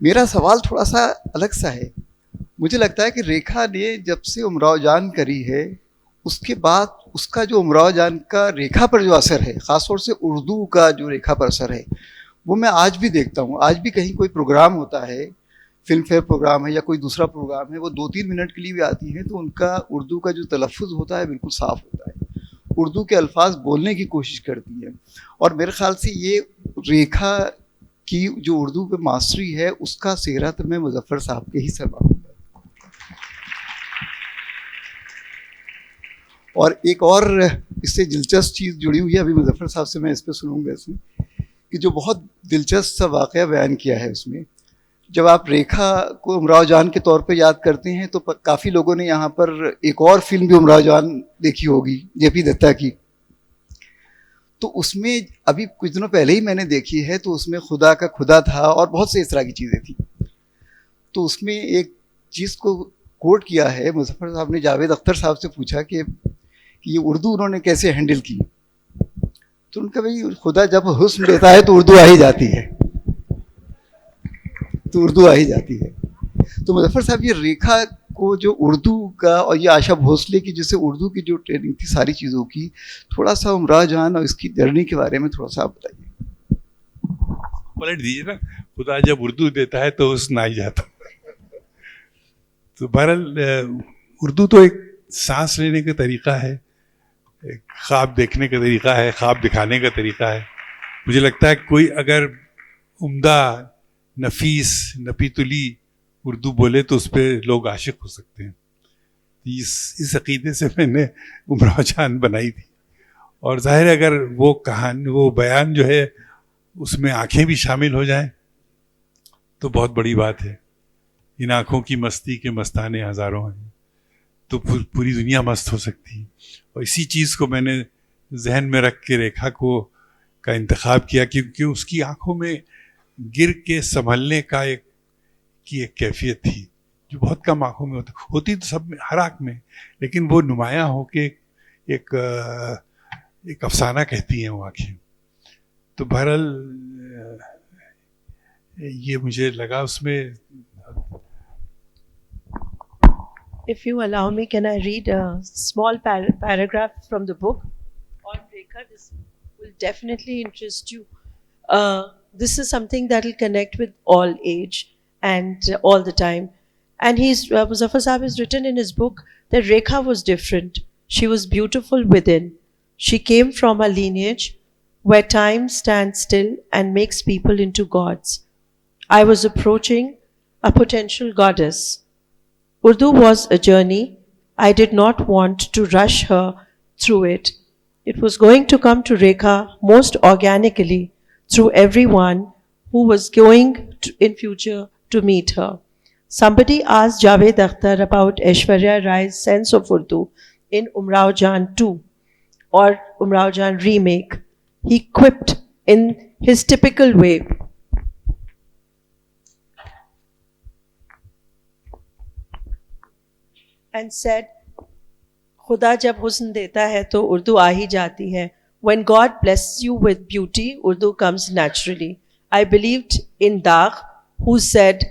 मेरा सवाल थोड़ा सा अलग सा है। मुझे लगता है कि रेखा ने जब से उमराव जान करी है, उसके बाद उसका जो उमराव जान का रेखा पर जो असर है, ख़ासतौर से उर्दू का जो रेखा पर असर है, वो मैं आज भी देखता हूँ। आज भी कहीं कोई प्रोग्राम होता है फिल्म फेयर प्रोग्राम है या कोई दूसरा प्रोग्राम है, वो 2-3 मिनट के लिए भी आती हैं तो उनका उर्दू का जो तलफ़्फ़ुज़ होता है बिल्कुल साफ़ होता है, उर्दू के अल्फाज बोलने की कोशिश करती है। और मेरे ख़्याल से ये रेखा की जो उर्दू पे मास्टरी है उसका सेहरा तो मैं मुज़फ़्फ़र साहब के ही सर मानूंगा। और एक और इससे दिलचस्प चीज़ जुड़ी हुई है, अभी मुज़फ़्फ़र साहब से मैं इस पे सुनूंगा इसमें, कि जो बहुत दिलचस्प सा वाक़या बयान किया है उसमें। जब आप रेखा को उमराव जान के तौर पे याद करते हैं तो काफ़ी लोगों ने यहाँ पर एक और फिल्म भी उमराव जान देखी होगी, जेपी दत्ता की। तो उसमें अभी कुछ दिनों पहले ही मैंने देखी है, तो उसमें खुदा का खुदा था और बहुत से इस तरह की चीज़ें थी। तो उसमें एक चीज़ को कोट किया है, मुज़फ़्फ़र साहब ने जावेद अख्तर साहब से पूछा कि ये उर्दू उन्होंने कैसे हैंडल की। तो उनका भाई खुदा जब हुस्न देता है तो उर्दू आ ही जाती है, तो उर्दू आ ही जाती है। तो मुज़फ़्फ़र साहब ये रेखा को जो उर्दू का, और ये आशा भोसले की जैसे उर्दू की जो ट्रेनिंग थी सारी चीज़ों की, थोड़ा सा उमराव जान और इसकी जर्नी के बारे में थोड़ा सा आप बताइए। पलट दीजिए ना, खुदा जब उर्दू देता है तो हुस्न आ ही जाता। तो बहरहाल उर्दू तो एक सांस लेने का तरीका है, एक ख्वाब देखने का तरीका है, ख्वाब दिखाने का तरीका है। मुझे लगता है कोई अगर उम्दा, नफीस, नपीतुली उर्दू बोले तो उस पर लोग आशिक हो सकते हैं। इस अकीदे से मैंने उमराव जान बनाई थी। और जाहिर है अगर वो कहानी, वो बयान जो है उसमें आंखें भी शामिल हो जाएं तो बहुत बड़ी बात है। इन आँखों की मस्ती के मस्ताने हज़ारों हैं, तो पूरी दुनिया मस्त हो सकती है। और इसी चीज़ को मैंने जहन में रख के रेखा का इंतखाब किया, क्योंकि उसकी आँखों में गिर के संभलने का एक कैफियत थी जो बहुत कम आँखों में होती तो सब में, हर आँख में, लेकिन वो नुमायाँ होके एक अफसाना कहती हैं वो आँखें। तो बहरहाल ये मुझे लगा उसमें। If you allow me, can I read a small paragraph from the book on Rekha? This will definitely interest you. This is something that will connect with all age and all the time. And Muzaffar Sahib has written in his book that Rekha was different. She was beautiful within. She came from a lineage where time stands still and makes people into gods. I was approaching a potential goddess. Urdu was a journey. I did not want to rush her through it. It was going to come to Rekha most organically through everyone who was going in future to meet her. Somebody asked Javed Akhtar about Aishwarya Rai's sense of Urdu in Umrao Jaan 2 or Umrao Jaan remake. He quipped in his typical way, and said, खुदा जब हुस्न देता है तो उर्दू आ ही जाती है. When God blesses you with beauty, Urdu comes naturally. I believed in Dagh, who said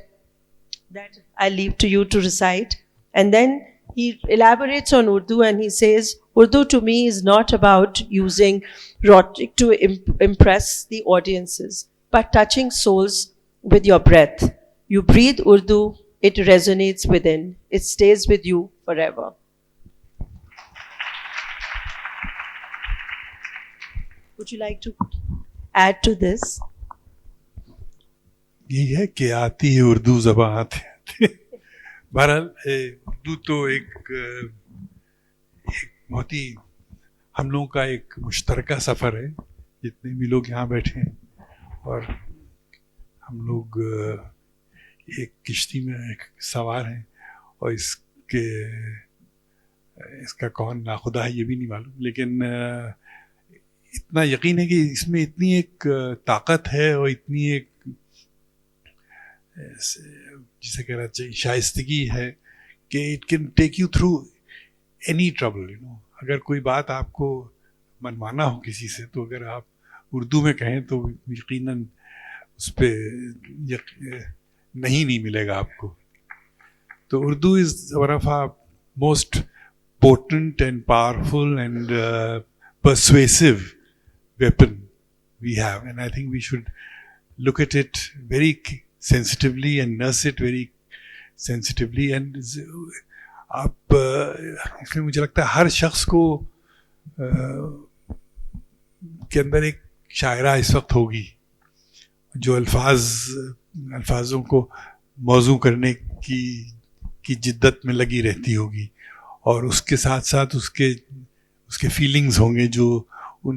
that I leave to you to recite. And then he elaborates on Urdu and he says, Urdu to me is not about using rhetoric to impress the audiences, but touching souls with your breath. You breathe Urdu, it resonates within. It stays with you forever. Would you like to add to this? यही है कि आती है उर्दू ज़बान आते आते। बहरहाल उर्दू तो एक बहुत ही हम लोगों का एक मुश्तरका सफ़र है, जितने भी लोग यहाँ बैठे हैं, और हम लोग एक किश्ती में एक सवार हैं, और इसका कौन नाखुदा है ये भी नहीं मालूम, लेकिन इतना यकीन है कि इसमें इतनी एक ताकत है और इतनी एक जिसे कहना चाहिए शाइस्तगी है कि it can take you through any trouble. अगर कोई बात आपको मनवाना हो किसी से, तो अगर आप उर्दू में कहें तो यकीनन उस पर नहीं मिलेगा आपको. तो Urdu is one of our most potent and powerful and persuasive weapon we have, and I think we should look at it very sensitively and nurse it very sensitively. And आप इसलिए मुझे लगता है हर शख्स को के अंदर एक शायरा इस वक्त होगी जो अल्फाजों को मौजू करने की जिद्दत में लगी रहती होगी, और उसके साथ साथ उसके फीलिंग्स होंगे जो उन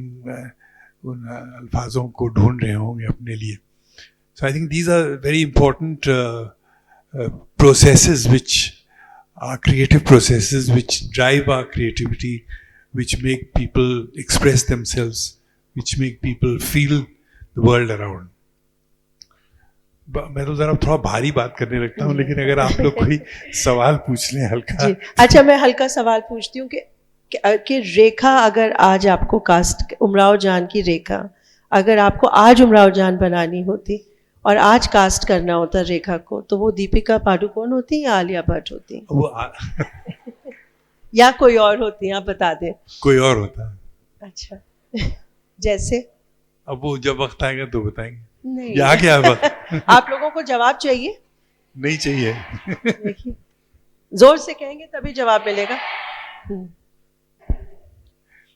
अल्फाजों को ढूंढ रहे होंगे अपने लिए. So I think these are very important processes which are creative processes which drive our creativity, which make people express themselves, which make people feel the world around. मैं तो जरा थोड़ा भारी बात करने लगता हूँ, लेकिन अगर आप लोग कोई सवाल पूछ लें हल्का. जी. अच्छा, मैं हल्का सवाल पूछती हूँ कि रेखा, अगर आज आपको कास्ट, उमराव जान की रेखा अगर आपको आज उमराव जान बनानी होती और आज कास्ट करना होता रेखा को, तो वो दीपिका पादुकोण होती या आलिया भट्ट होती? या कोई और होती? आप बता दें. कोई और होता है. अच्छा. जैसे अब वो जब वक्त आएगा तो बताएंगे. नहीं, या क्या वक्त आप लोगों को जवाब चाहिए? नहीं चाहिए. देखिए, जोर से कहेंगे तभी जवाब मिलेगा.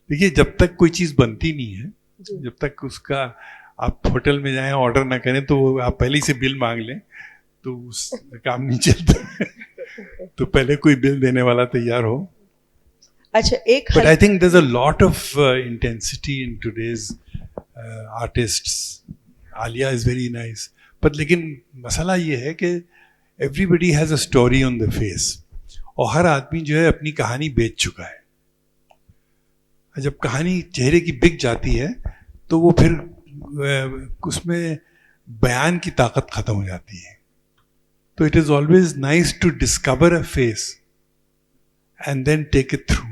देखिए, जब तक कोई चीज बनती नहीं है, जब तक उसका आप होटल में जाएं ऑर्डर ना करें तो आप पहले ही से बिल मांग लें तो उस काम नहीं चलता. तो पहले कोई बिल देने वाला तैयार हो. अच्छा, एक But I think there's a lot of intensity in today's artists. Alia is very nice. But लेकिन मसला ये है कि everybody has a story on the face. और हर आदमी जो है अपनी कहानी बेच चुका है. जब कहानी चेहरे की बिक जाती है तो वो फिर उसमें बयान की ताकत खत्म हो जाती है. तो it is always nice to discover a face and then take it through.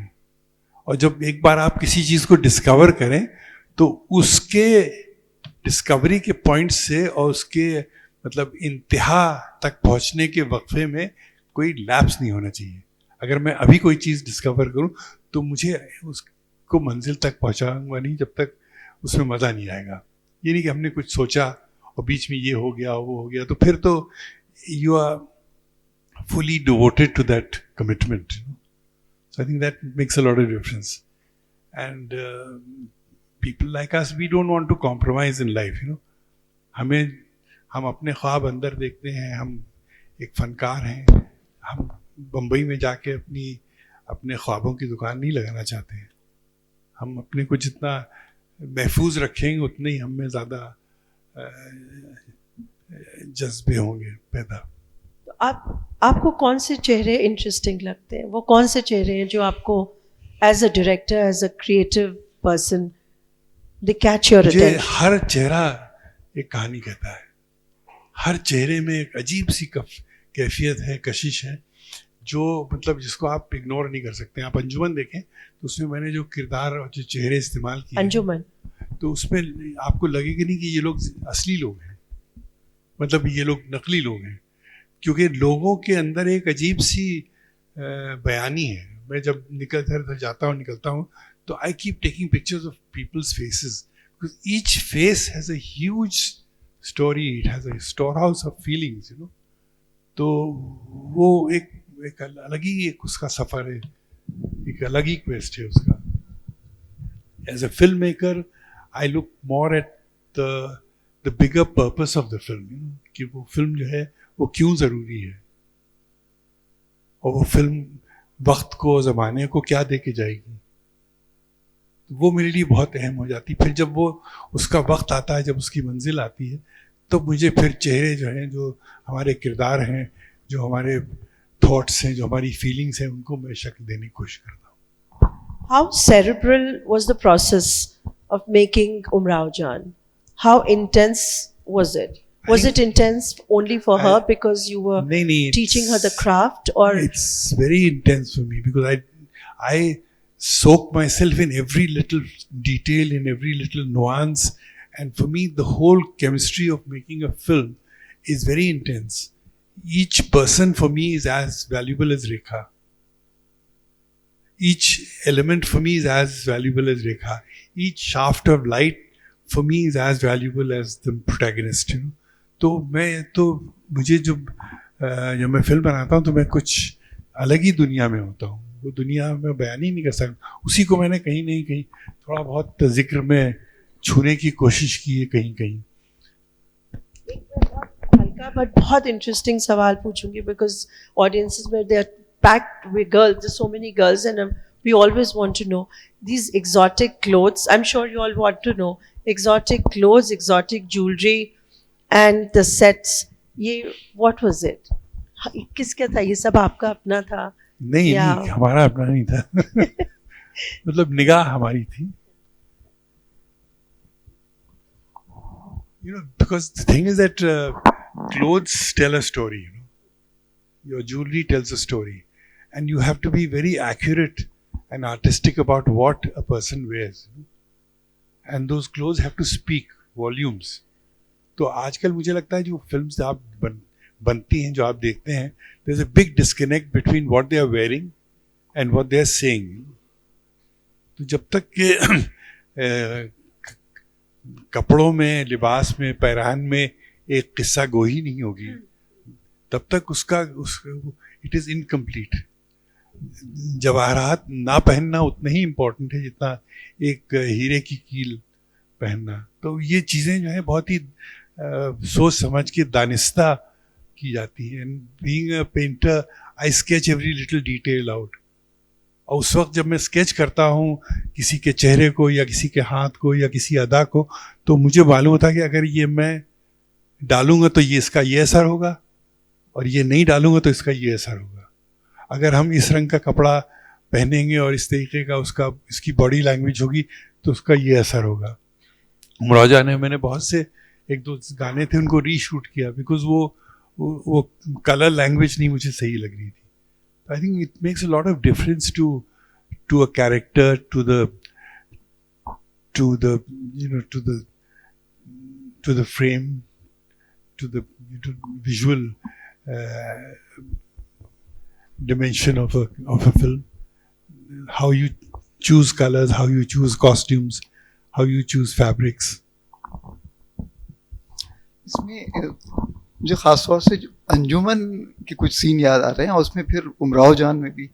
और जब एक बार आप किसी चीज को डिस्कवर करें तो उसके डिस्कवरी के पॉइंट से और उसके मतलब इंतहा तक पहुंचने के वक्फे में कोई लैप्स नहीं होना चाहिए. अगर मैं अभी कोई चीज डिस्कवर करूं तो मुझे उसको मंजिल तक पहुंचाऊंगा नहीं जब तक उसमें मजा नहीं आएगा. ये नहीं कि हमने कुछ सोचा और बीच में ये हो गया वो हो गया, तो फिर तो you are fully devoted to that commitment. So I think that makes a lot of difference. And people like us, we don't want to compromise in life. हम अपने ख्वाब अंदर देखते हैं. हम एक फनकार हैं. हम बम्बई में जाके अपने ख्वाबों की दुकान नहीं लगाना चाहते हैं. हम अपने को जितना महफूज रखेंगे उतने ही हम में ज़्यादा जज्बे होंगे पैदा. तो आपको कौन से चेहरे इंटरेस्टिंग लगते हैं? वो कौन से चेहरे हैं जो आपको as a director, as a creative person, they catch your attention? हर चेहरा एक कहानी कहता है. हर चेहरे में एक अजीब सी कैफियत है, कशिश है, जो मतलब जिसको आप इग्नोर नहीं कर सकते. आप अंजुमन देखें तो उसमें मैंने जो किरदार और जो चेहरे इस्तेमाल किए, अंजुमन, तो उसमें आपको लगेगा नहीं कि ये लोग असली लोग हैं, मतलब ये लोग नकली लोग हैं, क्योंकि लोगों के अंदर एक अजीब सी बयानी है. मैं जब इधर जाता हूँ निकलता हूँ तो I keep taking pictures of peoples faces, because each face has a huge story, it has a store house of feelings, तो वो एक अलग ही एक उसका सफ़र है, एक अलग ही क्वेस्ट है उसका. As a film maker I look more at the bigger purpose of the film, कि वो फिल्म जो है वो क्यों ज़रूरी है, और वो फिल्म वक्त को, ज़माने को क्या दे के जाएगी. तो वो मेरे लिए बहुत अहम हो जाती. फिर जब वो उसका वक्त आता है, जब उसकी मंजिल आती है, तो मुझे फिर चेहरे जो हैं, जो हमारे किरदार हैं, जो हमारे थॉट्स हैं, जो हमारी फीलिंग्स हैं, उनको मैं शक्ल देने की कोशिश करता हूँ. How cerebral was the process of making Umrao Jaan? How intense was it? Was it intense only for her because you were teaching her the craft, or? It's very intense for me because I soak myself in every little detail, in every little nuance, and for me the whole chemistry of making a film is very intense. Each person for me is as valuable as Rekha. Each element for me is as valuable as Rekha. Each shaft of light for me is as valuable as the protagonist. तो मुझे जब मैं film बनाता हूँ तो मैं कुछ अलग ही दुनिया में होता हूँ, वो दुनिया मैं बयान ही नहीं कर सकता। उसी को मैंने कहीं नहीं कहीं थोड़ा बहुत जिक्र में छूने की कोशिश की है कहीं कहीं। हल्का बट बहुत इंटरेस्टिंग सवाल पूछूंगी बिकॉज ऑडियंसेस में they are packed with girls, so many girls and we always want to know these exotic clothes. I'm sure you all want to know exotic clothes, exotic jewelry and the sets. ये what was it? किसका था ये सब? आपका अपना था? नहीं नहीं, हमारा अपना नहीं था। मतलब निगाह हमारी थी। You know, because the thing is that clothes tell a story. You know, your jewelry tells a story, and you have to be very accurate and artistic about what a person wears. And those clothes have to speak volumes. तो आजकल मुझे लगता है जो films आप बनती हैं, जो आप देखते हैं, there's a big disconnect between what they are wearing and what they are saying. तो जब तक के कपड़ों में, लिबास में, पैरान में एक किस्सा गोही नहीं होगी, तब तक उसका इट इज़ इनकम्प्लीट। जवाहरात ना पहनना उतना ही इम्पोर्टेंट है जितना एक हीरे की कील पहनना। तो ये चीज़ें जो है बहुत ही सोच समझ के दानिस्ता की जाती हैं। Being a painter I sketch every little detail out, और उस वक्त जब मैं स्केच करता हूँ किसी के चेहरे को या किसी के हाथ को या किसी अदा को, तो मुझे मालूम होता है कि अगर ये मैं डालूंगा तो ये इसका ये असर होगा, और ये नहीं डालूंगा तो इसका ये असर होगा। अगर हम इस रंग का कपड़ा पहनेंगे और इस तरीके का इसकी बॉडी लैंग्वेज होगी तो उसका ये असर होगा। मुराजा ने मैंने बहुत से एक दो गाने थे उनको रीशूट किया बिकॉज वो कलर लैंग्वेज नहीं मुझे सही लग रही थी। I think it makes a lot of difference to a character, to the frame, to the visual dimension of a film. How you choose colors, how you choose costumes, how you choose fabrics. इसमें मुझे खास तौर से जो अंजुमन के कुछ scene याद आ रहे हैं, और उसमें फिर उमराव जान में भी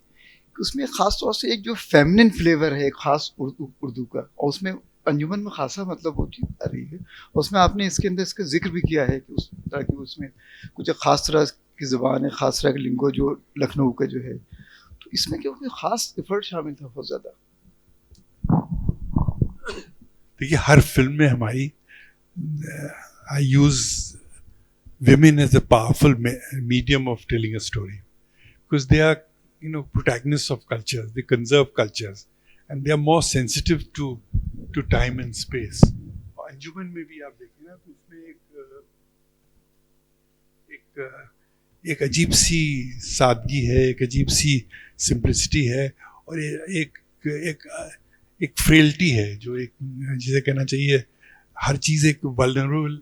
उसमें खास तौर से एक जो फेमिनिन फ्लेवर है खास उर्दू का, और उसमें अंजुमन में खासा मतलब वो चीज़ आ रही है। उसमें आपने इसके अंदर इसका जिक्र भी किया है कि उस तरह की उसमें कुछ खास तरह की ज़बान है, खास तरह का लिंगो जो लखनऊ का जो है, तो इसमें क्या कोई खास एफर्ट शामिल था बहुत ज़्यादा? देखिए हर फिल्म में हमारी आई use women as a powerful medium of telling a story because they are, you know, protagonists of cultures. They conserve cultures and they are more sensitive to time and space. अंजुमन में भी आप देखिए ना तो उसमें एक अजीब सी सादगी है, एक अजीब सी सिंपलिसिटी है, और एक फ्रेल्टी है जो एक जिसे कहना चाहिए हर चीज़ एक वल्नरेबल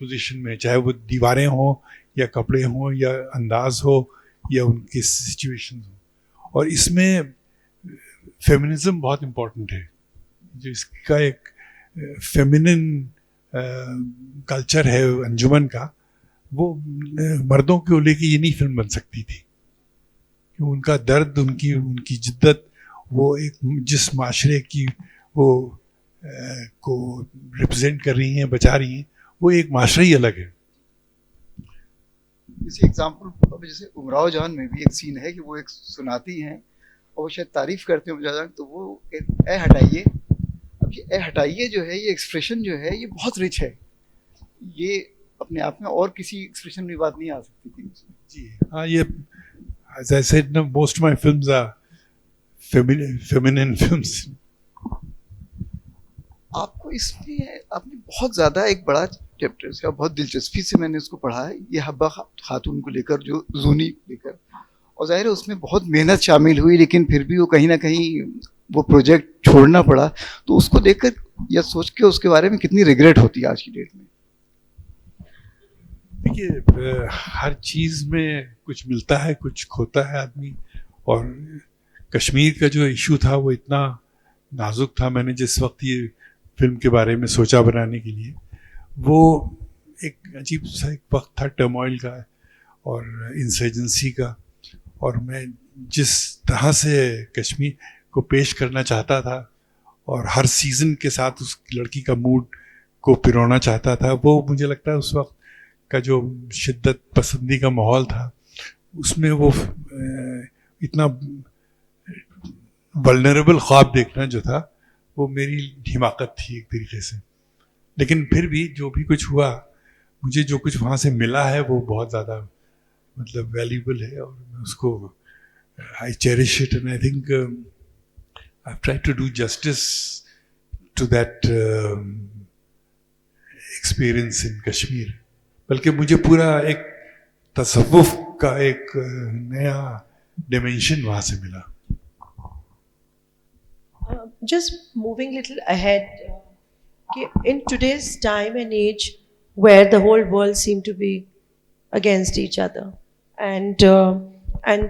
पोजीशन में, चाहे वो दीवारें हों या कपड़े हों या अंदाज हो या उनके सिचुएशन हो। और इसमें फेमिनिज्म बहुत इम्पोर्टेंट है, जो इसका एक फेमिनिन कल्चर है अंजुमन का, वो मर्दों को लेके ये नहीं फिल्म बन सकती थी कि उनका दर्द, उनकी जिद्दत, वो एक जिस माशरे की वो को रिप्रेजेंट कर रही हैं, बचा रही हैं, वो एक माशरा ही अलग है। जैसे एग्जाम्पल, जैसे उमराव जान में भी एक सीन है कि वो एक सुनाती हैं और वो शायद तारीफ करते हैं उमराव जान, तो वो ए हटाइए, अब ये ए हटाइए जो है, ये एक्सप्रेशन जो है ये बहुत रिच है, ये अपने आप में और किसी एक्सप्रेशन में बात नहीं आ सकती थी उसमें। जी हाँ, ये as I said, no, most of my films are feminine films. आपको इसमें आपने बहुत ज़्यादा एक बड़ा चैप्टर से, बहुत दिलचस्पी से मैंने उसको पढ़ा है, ये हब्बा खातून को लेकर, जो जूनी को लेकर, और ज़ाहिर है उसमें बहुत मेहनत शामिल हुई, लेकिन फिर भी वो कहीं ना कहीं वो प्रोजेक्ट छोड़ना पड़ा, तो उसको देखकर या सोच के उसके बारे में कितनी रिग्रेट होती है आज की डेट में? देखिए हर चीज़ में कुछ मिलता है, कुछ खोता है आदमी, और कश्मीर का जो इशू था वो इतना नाजुक था। मैंने जिस वक्त ये फिल्म के बारे में सोचा बनाने के लिए, वो एक अजीब सा एक वक्त था टर्मोइल का और इंसर्जेंसी का, और मैं जिस तरह से कश्मीर को पेश करना चाहता था और हर सीज़न के साथ उस लड़की का मूड को पिरोना चाहता था, वो मुझे लगता है उस वक्त का जो शिद्दत पसंदी का माहौल था उसमें वो इतना वल्नरेबल ख्वाब देखना जो था वो मेरी हिमाकत थी एक तरीके से। लेकिन फिर भी जो भी कुछ हुआ, मुझे जो कुछ वहाँ से मिला है वो बहुत ज़्यादा मतलब वैल्यूबल है, और मैं उसको I cherish it, and I think I try to do justice to that experience in Kashmir. बल्कि मुझे पूरा एक तसव्वुफ का एक नया डिमेंशन वहाँ से मिला। Just moving little ahead, in today's time and age where the whole world seem to be against each other, and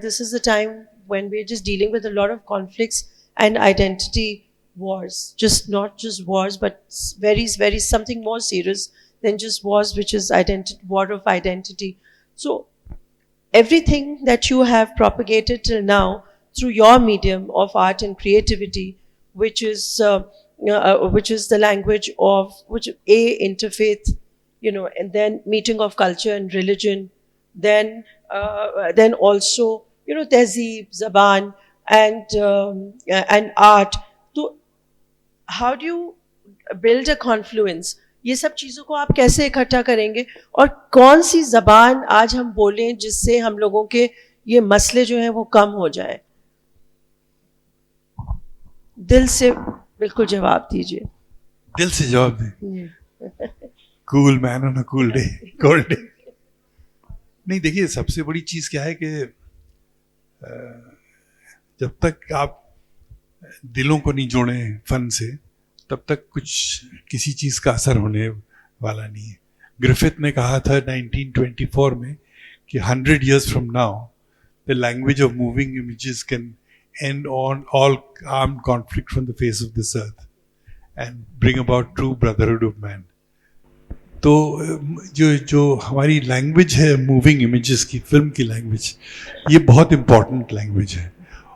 this is the time when we're just dealing with a lot of conflicts and identity wars, not just wars, but very something more serious than just wars, which is war of identity. So everything that you have propagated till now through your medium of art and creativity, which is the language of interfaith, and then meeting of culture and religion, then also tehzeeb, zaban, and art. So how do you build a confluence? ये सब चीज़ों को आप कैसे इकट्ठा करेंगे, और कौन सी ज़बान आज हम बोलें जिससे हम लोगों के ये मसले जो हैं वो कम हो जाए? दिल से बिल्कुल जवाब दीजिए। दिल से जवाब दें। Cool man on a cool day, cold day. नहीं, देखिए सबसे बड़ी चीज़ क्या है कि जब तक आप दिलों को नहीं जोड़ें फन से, तब तक किसी चीज़ का असर होने वाला नहीं है। ग्रिफिथ ने कहा था 1924 में कि 100 years from now the language of moving images can end on all armed conflict from the face of this earth and bring about true brotherhood of man. तो जो हमारी लैंग्वेज है मूविंग इमेजेस की, फिल्म की language, ये बहुत important language है,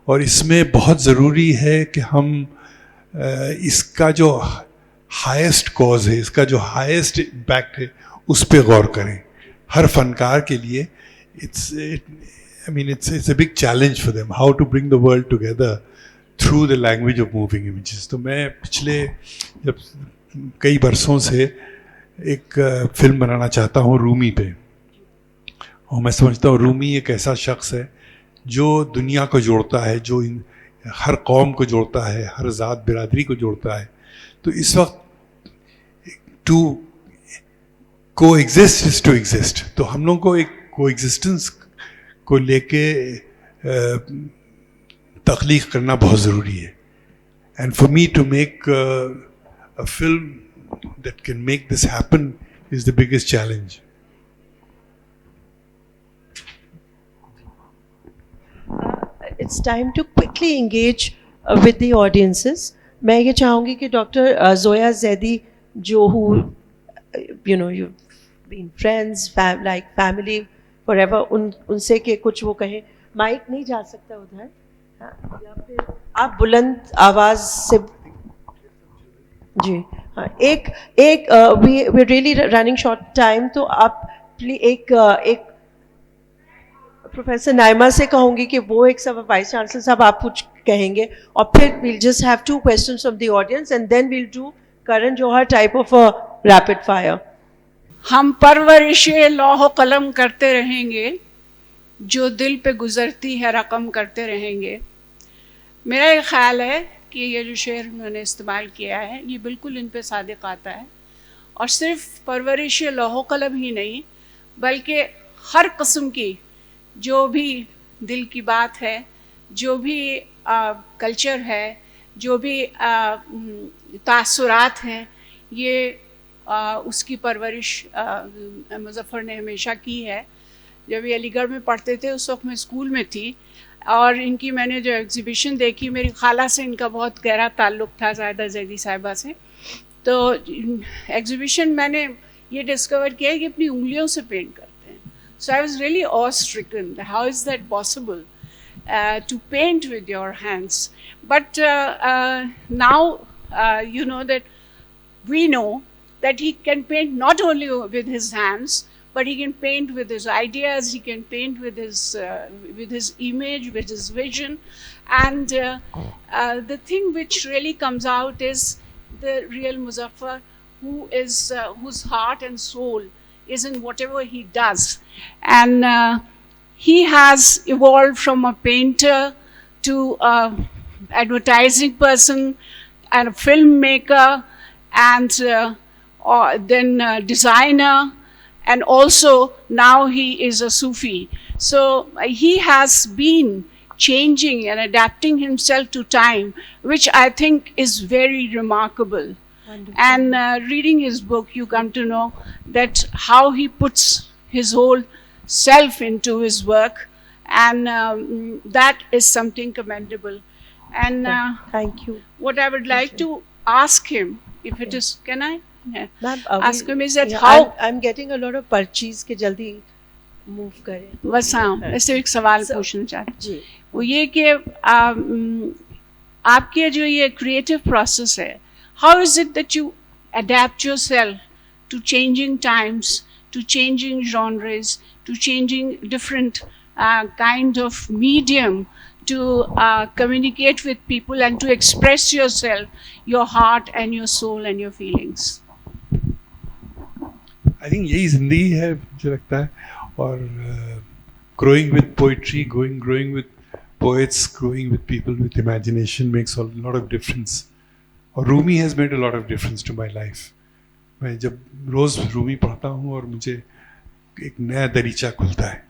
और इसमें बहुत ज़रूरी है कि हम इसका जो हाईएस्ट कॉज है, इसका जो हाईएस्ट इम्पैक्ट है, उस पर गौर करें। हर फनकार के लिए it's a big challenge for them how to bring the world together through the language of moving images. तो मैं पिछले जब कई बरसों से एक फिल्म बनाना चाहता हूँ रूमी पे, और मैं समझता हूँ रूमी एक ऐसा शख्स है जो दुनिया को जोड़ता है, जो हर कौम को जोड़ता है, हर ज़ात बिरादरी को जोड़ता है। तो इस वक्त टू को एग्जिस्ट इज टू एग्जिस्ट, तो हम लोग को एक को एग्जिस्टेंस को लेके तख्लीक करना बहुत ज़रूरी है। And for me to make a film that can make this happen is the biggest challenge. It's time to quickly engage with the audiences. मैं ये चाहूँगी कि डॉक्टर जोया जैदी, जो you've been friends, like family forever, उनसे के कुछ वो कहें। माइक नहीं जा सकता उधर, या फिर आप बुलंद आवाज़ से जी हाँ। we're really running short time, तो आप प्लीज एक प्रोफेसर नाइमा से कहूँगी कि वो एक सब वाइस चांसलर साहब आप कुछ कहेंगे, और फिर we'll just have 2 questions from the audience and then we'll do Karan Johar type of a rapid fire. हम परवरिश लौह कलम करते रहेंगे, जो दिल पे गुजरती है रकम करते रहेंगे। मेरा ये ख्याल है कि ये जो शेर उन्होंने इस्तेमाल किया है ये बिल्कुल इन पे सादिक आता है, और सिर्फ परवरिश लौह कलम ही नहीं बल्कि हर किस्म की जो भी दिल की बात है, जो भी कल्चर है, जो भी तासुरात हैं, ये उसकी परवरिश मुज़फ़्फ़र ने हमेशा की है। जब ये अलीगढ़ में पढ़ते थे उस वक्त मैं स्कूल में थी, और इनकी मैंने जो एग्ज़िबिशन देखी, मेरी खाला से इनका बहुत गहरा ताल्लुक़ था, ज़ाहिदा ज़ैदी साहिबा से। तो एग्ज़िबिशन मैंने ये डिस्कवर किया है कि अपनी उंगलियों से पेंट करते हैं. So I was really awe-stricken. How is that possible to paint with your hands? But now you know that we know that he can paint not only with his hands, but he can paint with his ideas. He can paint with his image, with his vision, and the thing which really comes out is the real Muzaffar, who is whose heart and soul is in whatever he does, and he has evolved from a painter to a advertising person and a filmmaker, and then designer, and also now he is a Sufi. So he has been changing and adapting himself to time, which I think is very remarkable. Wonderful. And reading his book, you come to know that how he puts his whole self into his work, and that is something commendable. And Thank you. what I would like to ask him, if it is, can I? Yeah. Ma'am, Ask him is that yeah, how. I'm getting a lot of पर्चीज के जल्दी move करें. बस हाँ, ऐसे एक सवाल So- पूछना चाहती जी. वो ये कि आपके जो ये क्रिएटिव प्रोसेस है, how is it that you adapt yourself to changing times, to changing genres, to changing different kind of medium to communicate with people and to express yourself, your heart and your soul and your feelings. I think यही जिंदगी है मुझे लगता है. और growing with poetry, growing with poets, growing with people with imagination makes a lot of difference. और Rumi has made a lot of difference to my life. मैं जब रोज़ रूमी पढ़ता हूँ और मुझे एक नया दरीचा खुलता है,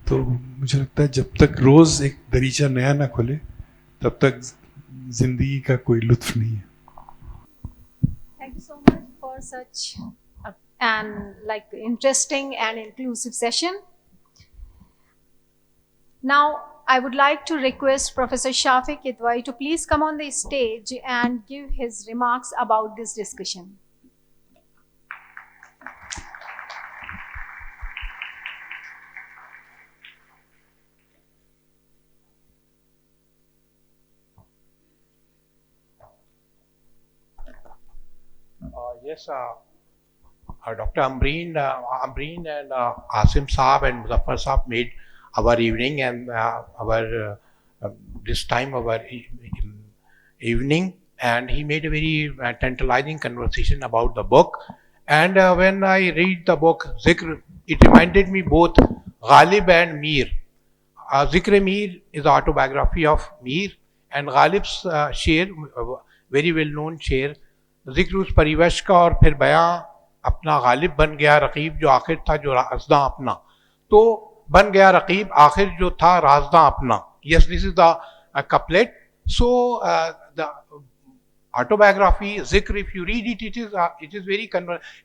तो मुझे लगता है जब तक रोज़ एक दरीचा नया ना खुले तब तक ज़िंदगी का कोई लुत्फ नहीं है. Thank you so much for such an interesting and inclusive session. Now, I would like to request Professor Shafiq Idwai to please come on the stage and give his remarks about this discussion. Yes, Dr. Ambreen and Asim Saab and Muzaffar Saab made our evening and our this time our evening, and he made a very tantalizing conversation about the book. And when I read the book Zikr, it reminded me both Ghalib and Mir. Zikr Mir is the autobiography of Mir, and Ghalib's शेर, very well known शेर, जिक्र उस परिवेश का और फिर बयां अपना गालिब बन गया रकीब जो आखिर था जो राजदा अपना, तो बन गया रकीब आखिर जो था राजदा अपना. Yes, this is the couplet. So the autobiography Zikr, if you read it, it is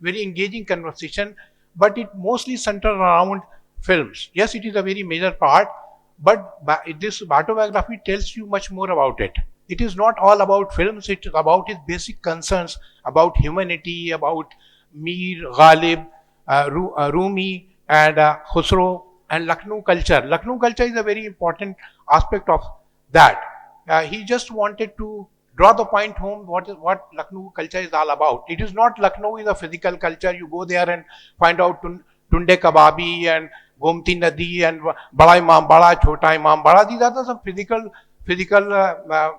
very engaging conversation, but it mostly centered around films. Yes, it is a very major part, but this autobiography tells you much more about it. It is not all about films, it is about his basic concerns about humanity, about Mir, Ghalib, Rumi, and Khusro, and Lucknow culture. Lucknow culture is a very important aspect of that. He just wanted to draw the point home what Lucknow culture is all about. It is not Lucknow is a physical culture. You go there and find out Tunde Kababi and Gomti Nadi and Bada Imam Bada, Chota Imam Bada. These are some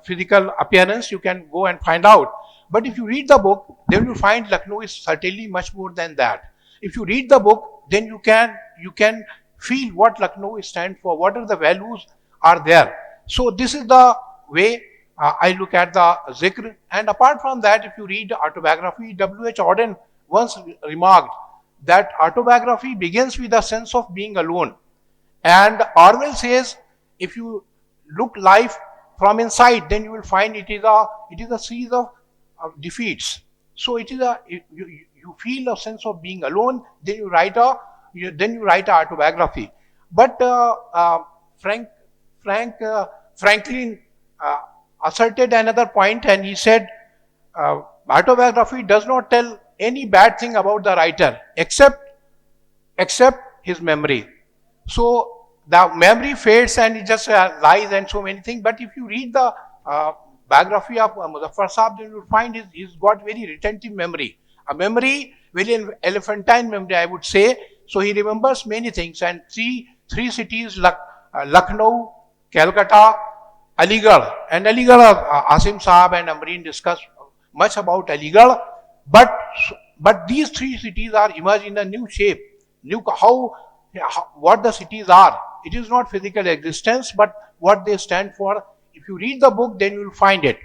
physical appearance you can go and find out. But if you read the book, then you find Lucknow is certainly much more than that. If you read the book, then you can feel what Lucknow stands for, what are the values are there. So this is the way I look at the Zikr. And apart from that, if you read autobiography, W.H. Auden once remarked that autobiography begins with a sense of being alone. And Orwell says, if you look life from inside, then you will find it is a series of defeats. So it is you feel a sense of being alone, then you write a autobiography. But Franklin asserted another point, and he said autobiography does not tell any bad thing about the writer except his memory. So the memory fades and it just lies and so many things. But if you read the biography of Muzaffar Saab, then you will find he's got very retentive memory. A memory, very elephantine memory, I would say. So he remembers many things. And three cities, Lucknow, Calcutta, Aligarh. And Aligarh, Asim Saab and Amreen discuss much about Aligarh. But these three cities are emerged in a new shape. What the cities are. It is not physical existence, but what they stand for. If you read the book, then you will find it.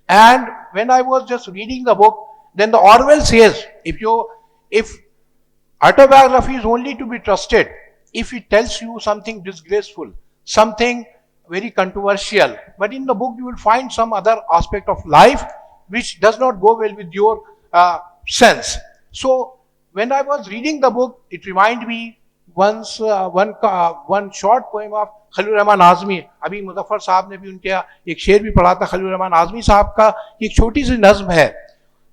And when I was just reading the book, then the Orwell says, if autobiography is only to be trusted if it tells you something disgraceful, something very controversial. But in the book, you will find some other aspect of life which does not go well with your sense. So when I was reading the book, it reminded me once one short poem of Khalil Rahman Azmi. अभी मुजफ्फर साहब ने भी उनके एक शेर भी पढ़ा था. खलील रहमान आज़मी साहब का एक छोटी सी नज्म है.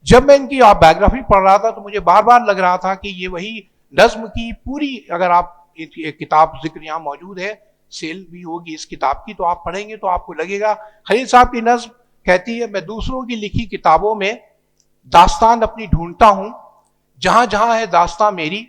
जब मैं इनकी बायोग्राफी पढ़ रहा था तो मुझे बार बार लग रहा था कि ये वही नज्म की पूरी, अगर आप एक किताब जिक्र यहाँ मौजूद है, सेल भी होगी इस किताब की, तो आप पढ़ेंगे तो आपको लगेगा. खलील साहब की नज्म कहती है, मैं दूसरों की लिखी किताबों में दास्तान अपनी ढूंढता हूँ, जहां जहां है दास्तान मेरी,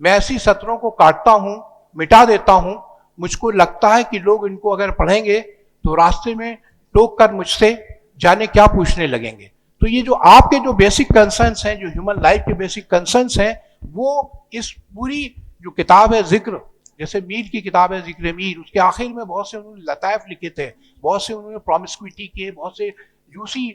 मैं ऐसी सतरों को काटता हूँ, मिटा देता हूँ. मुझको लगता है कि लोग इनको अगर पढ़ेंगे तो रास्ते में टोक कर मुझसे जाने क्या पूछने लगेंगे. तो ये जो आपके जो बेसिक कंसर्न्स हैं, जो ह्यूमन लाइफ के बेसिक कंसर्न्स हैं, वो इस पूरी जो किताब है जिक्र, जैसे मीर की किताब है जिक्र मीर, उसके आखिर में बहुत से उन्होंने लताइफ लिखे थे, बहुत से उन्होंने प्रॉमिस्क्विटी किए, बहुत से जूसी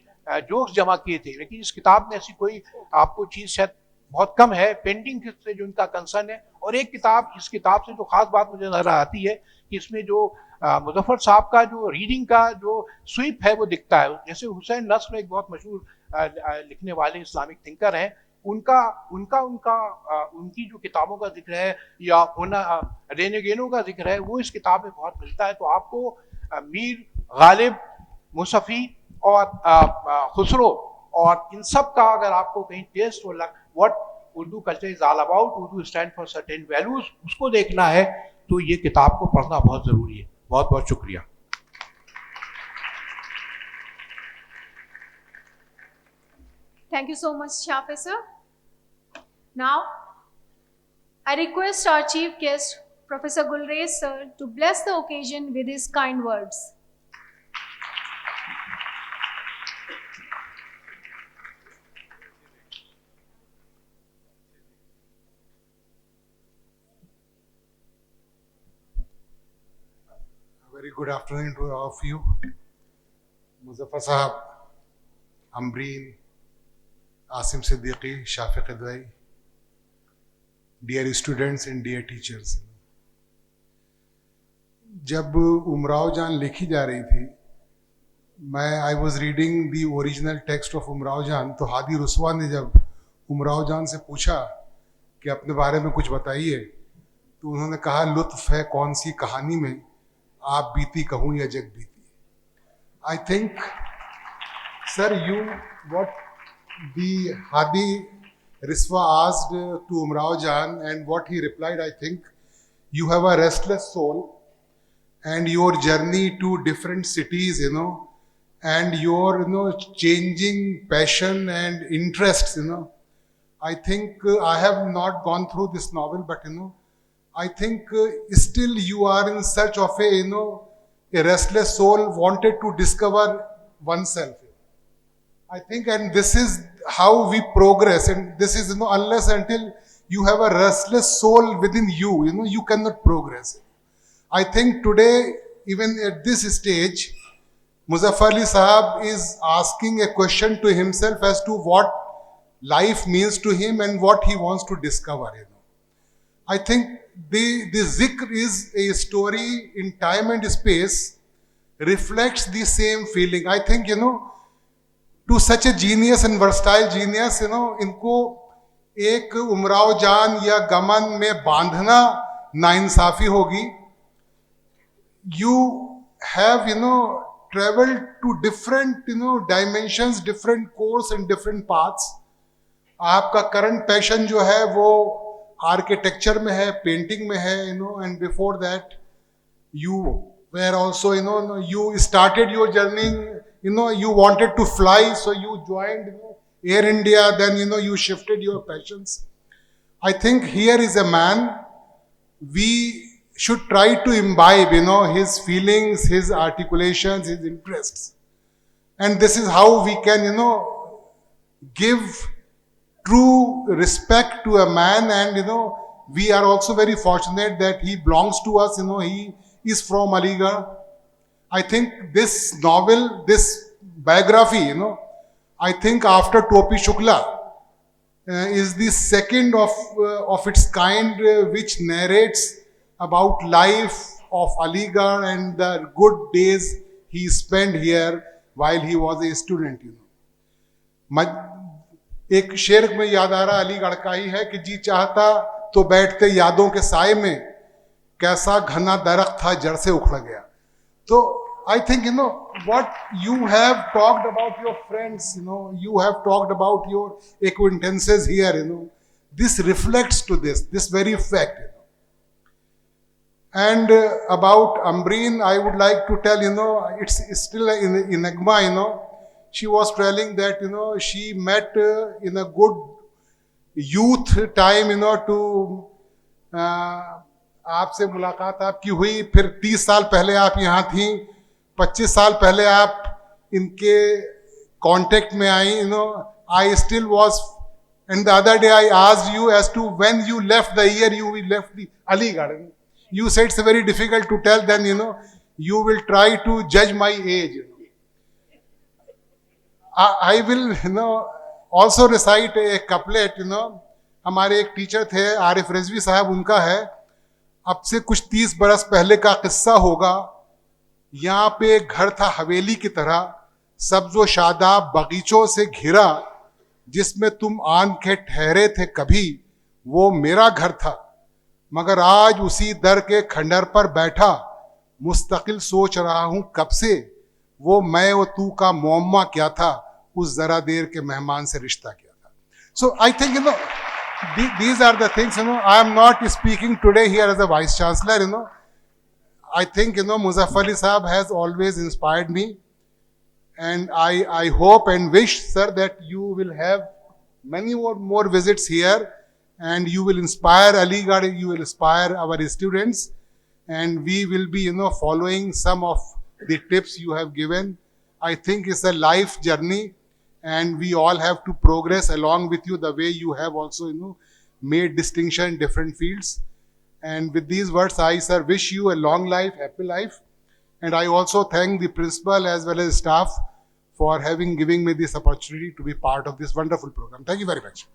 जोक्स जमा किए थे. लेकिन इस किताब में ऐसी कोई आपको चीज़ शायद बहुत कम है. पेंटिंग से जो इनका कंसर्न है. और एक किताब, इस किताब से जो खास बात मुझे नजर आती है कि इसमें जो मुजफ्फर साहब का जो रीडिंग का जो स्वीप है वो दिखता है. जैसे हुसैन नस्र एक बहुत मशहूर लिखने वाले इस्लामिक थिंकर हैं, उनकी जो किताबों का जिक्र है या रेनेगेनों का जिक्र है, वो इस किताब में बहुत मिलता है. तो आपको मीर, गालिब, मुसफ़ी और खुसरो और इन सब का अगर आपको कहीं टेस्ट हो what Urdu culture is all about, Urdu stand for certain values, उसको देखना है तो ये किताब को पढ़ना बहुत ज़रूरी है. बहुत बहुत शुक्रिया. Thank you so much, Shafi sir. Now, I request our chief guest, Professor Gulrez sir, to bless the occasion with his kind words. Very good afternoon to all of you. Muzaffar Sahab, Ambreen, Asim Siddiqui, Shafiq Adwai, dear students and dear teachers. जब उमराव जान लिखी जा रही थी, I was reading the original text of Umrao जान, तो हादी रुस्वा ने जब उमराव जान से पूछा कि अपने बारे में कुछ बताइए, तो उन्होंने कहा लुत्फ है कौन सी कहानी में, आप बीती कहूँ या जग बीती. I think, sir, what the Hadi Riswa asked to Umrao Jan and what he replied, I think, you have a restless soul and your journey to different cities, and your, changing passion and interests, I think I have not gone through this novel, but, I think still you are in search of a restless soul wanted to discover oneself. I think, and this is how we progress, and this is, unless until you have a restless soul within you, you cannot progress. I think today, even at this stage, Muzaffar Ali Sahab is asking a question to himself as to what life means to him and what he wants to discover. I think the zikr is a story in time and space, reflects the same feeling. I think, to such a genius and versatile genius, इनको एक उमराव जान या गमन में बांधना नाइंसाफी होगी. You have, traveled to different, dimensions, different course and different paths. आपका करंट पैशन जो है वो आर्किटेक्चर में है, पेंटिंग में है, and before that you were also, you started your journey, you wanted to fly, so you joined, Air India, then, you shifted your passions. I think here is a man, we should try to imbibe, his feelings, his articulations, his interests. And this is how we can, give true respect to a man. And, we are also very fortunate that he belongs to us, he is from Aligarh. I think this novel, this biography, I think after Topi Shukla, is the second of its kind, which narrates about life of Aligarh and the good days he spent here while he was a student. एक शेर में याद आ रहा अलीगढ़ का ही है कि जी चाहता तो बैठते यादों के साए में, कैसा घना दरख्त था जड़ से उखड़ गया. तो I think, what you have talked about your friends, you have talked about your acquaintances here, this reflects to this very fact. And about Ambreen, I would like to tell, it's still an enigma, she was telling that, she met in a good youth time, to आपसे मुलाकात आपकी हुई, फिर 30 साल पहले आप यहाँ थी, 25 साल पहले आप इनके कांटेक्ट में आई. I still was, and the other day I asked you as to when you left the year you left the Aligarh. You said it's very difficult to tell, then you will try to judge my age. I will also recite a couplet. हमारे एक teacher थे आरिफ रिजवी साहब, उनका है, अब से कुछ 30 बरस पहले का किस्सा होगा, यहाँ पे एक घर था हवेली की तरह, सब्जो शादाब बगीचों से घिरा, जिसमें तुम आन के ठहरे थे कभी, वो मेरा घर था, मगर आज उसी दर के खंडर पर बैठा, मुस्तकिल सोच रहा हूं कब से, वो मैं और तू का मुअम्मा क्या था, उस जरा देर के मेहमान से रिश्ता क्या था. So I think, these are the things, I am not speaking today here as a vice chancellor, I think, Muzaffar Ali Sahab has always inspired me, and I hope and wish, sir, that you will have many more visits here, and you will inspire Aligarh, you will inspire our students, and we will be, following some of the tips you have given. I think it's a life journey, and we all have to progress along with you, the way you have also, made distinction in different fields. And with these words, I, sir, wish you a long life, happy life. And I also thank the principal as well as staff for giving me this opportunity to be part of this wonderful program. Thank you very much.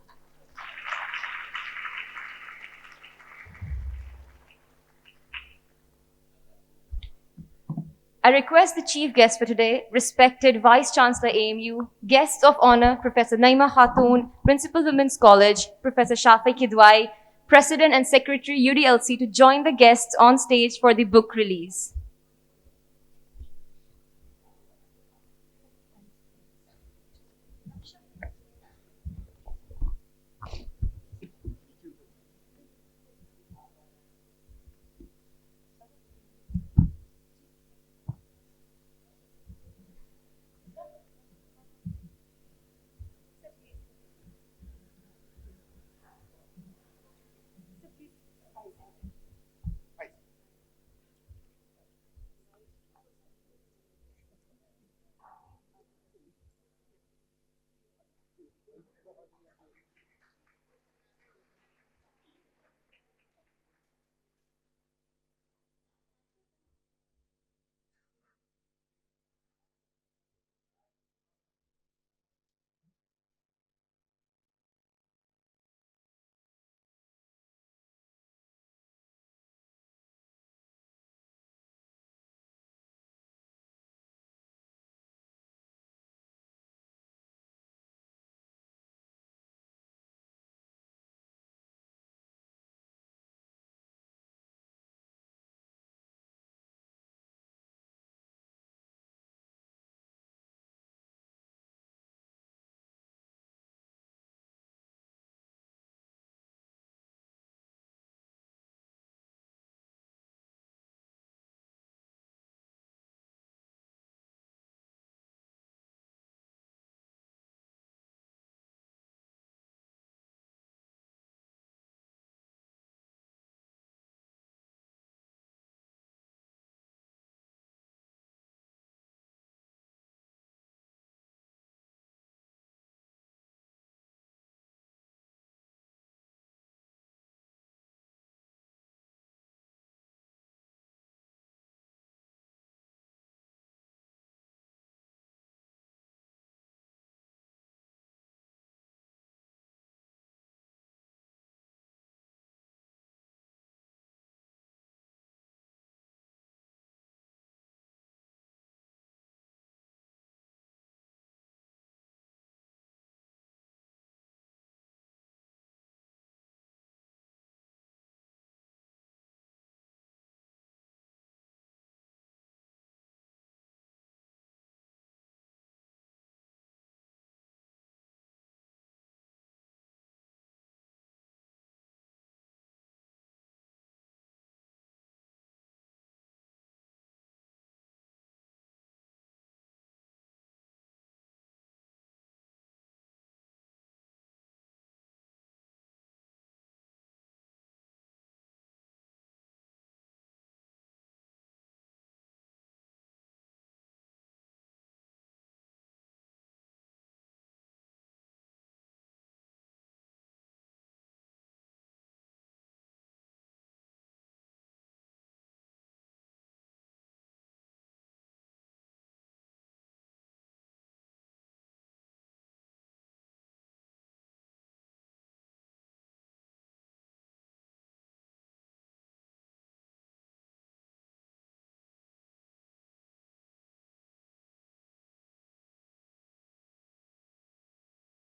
I request the chief guest for today, respected Vice Chancellor AMU, guests of honor, Professor Naima Khatoon, Principal Women's College, Professor Shafi Kidwai, President and Secretary UDLC, to join the guests on stage for the book release.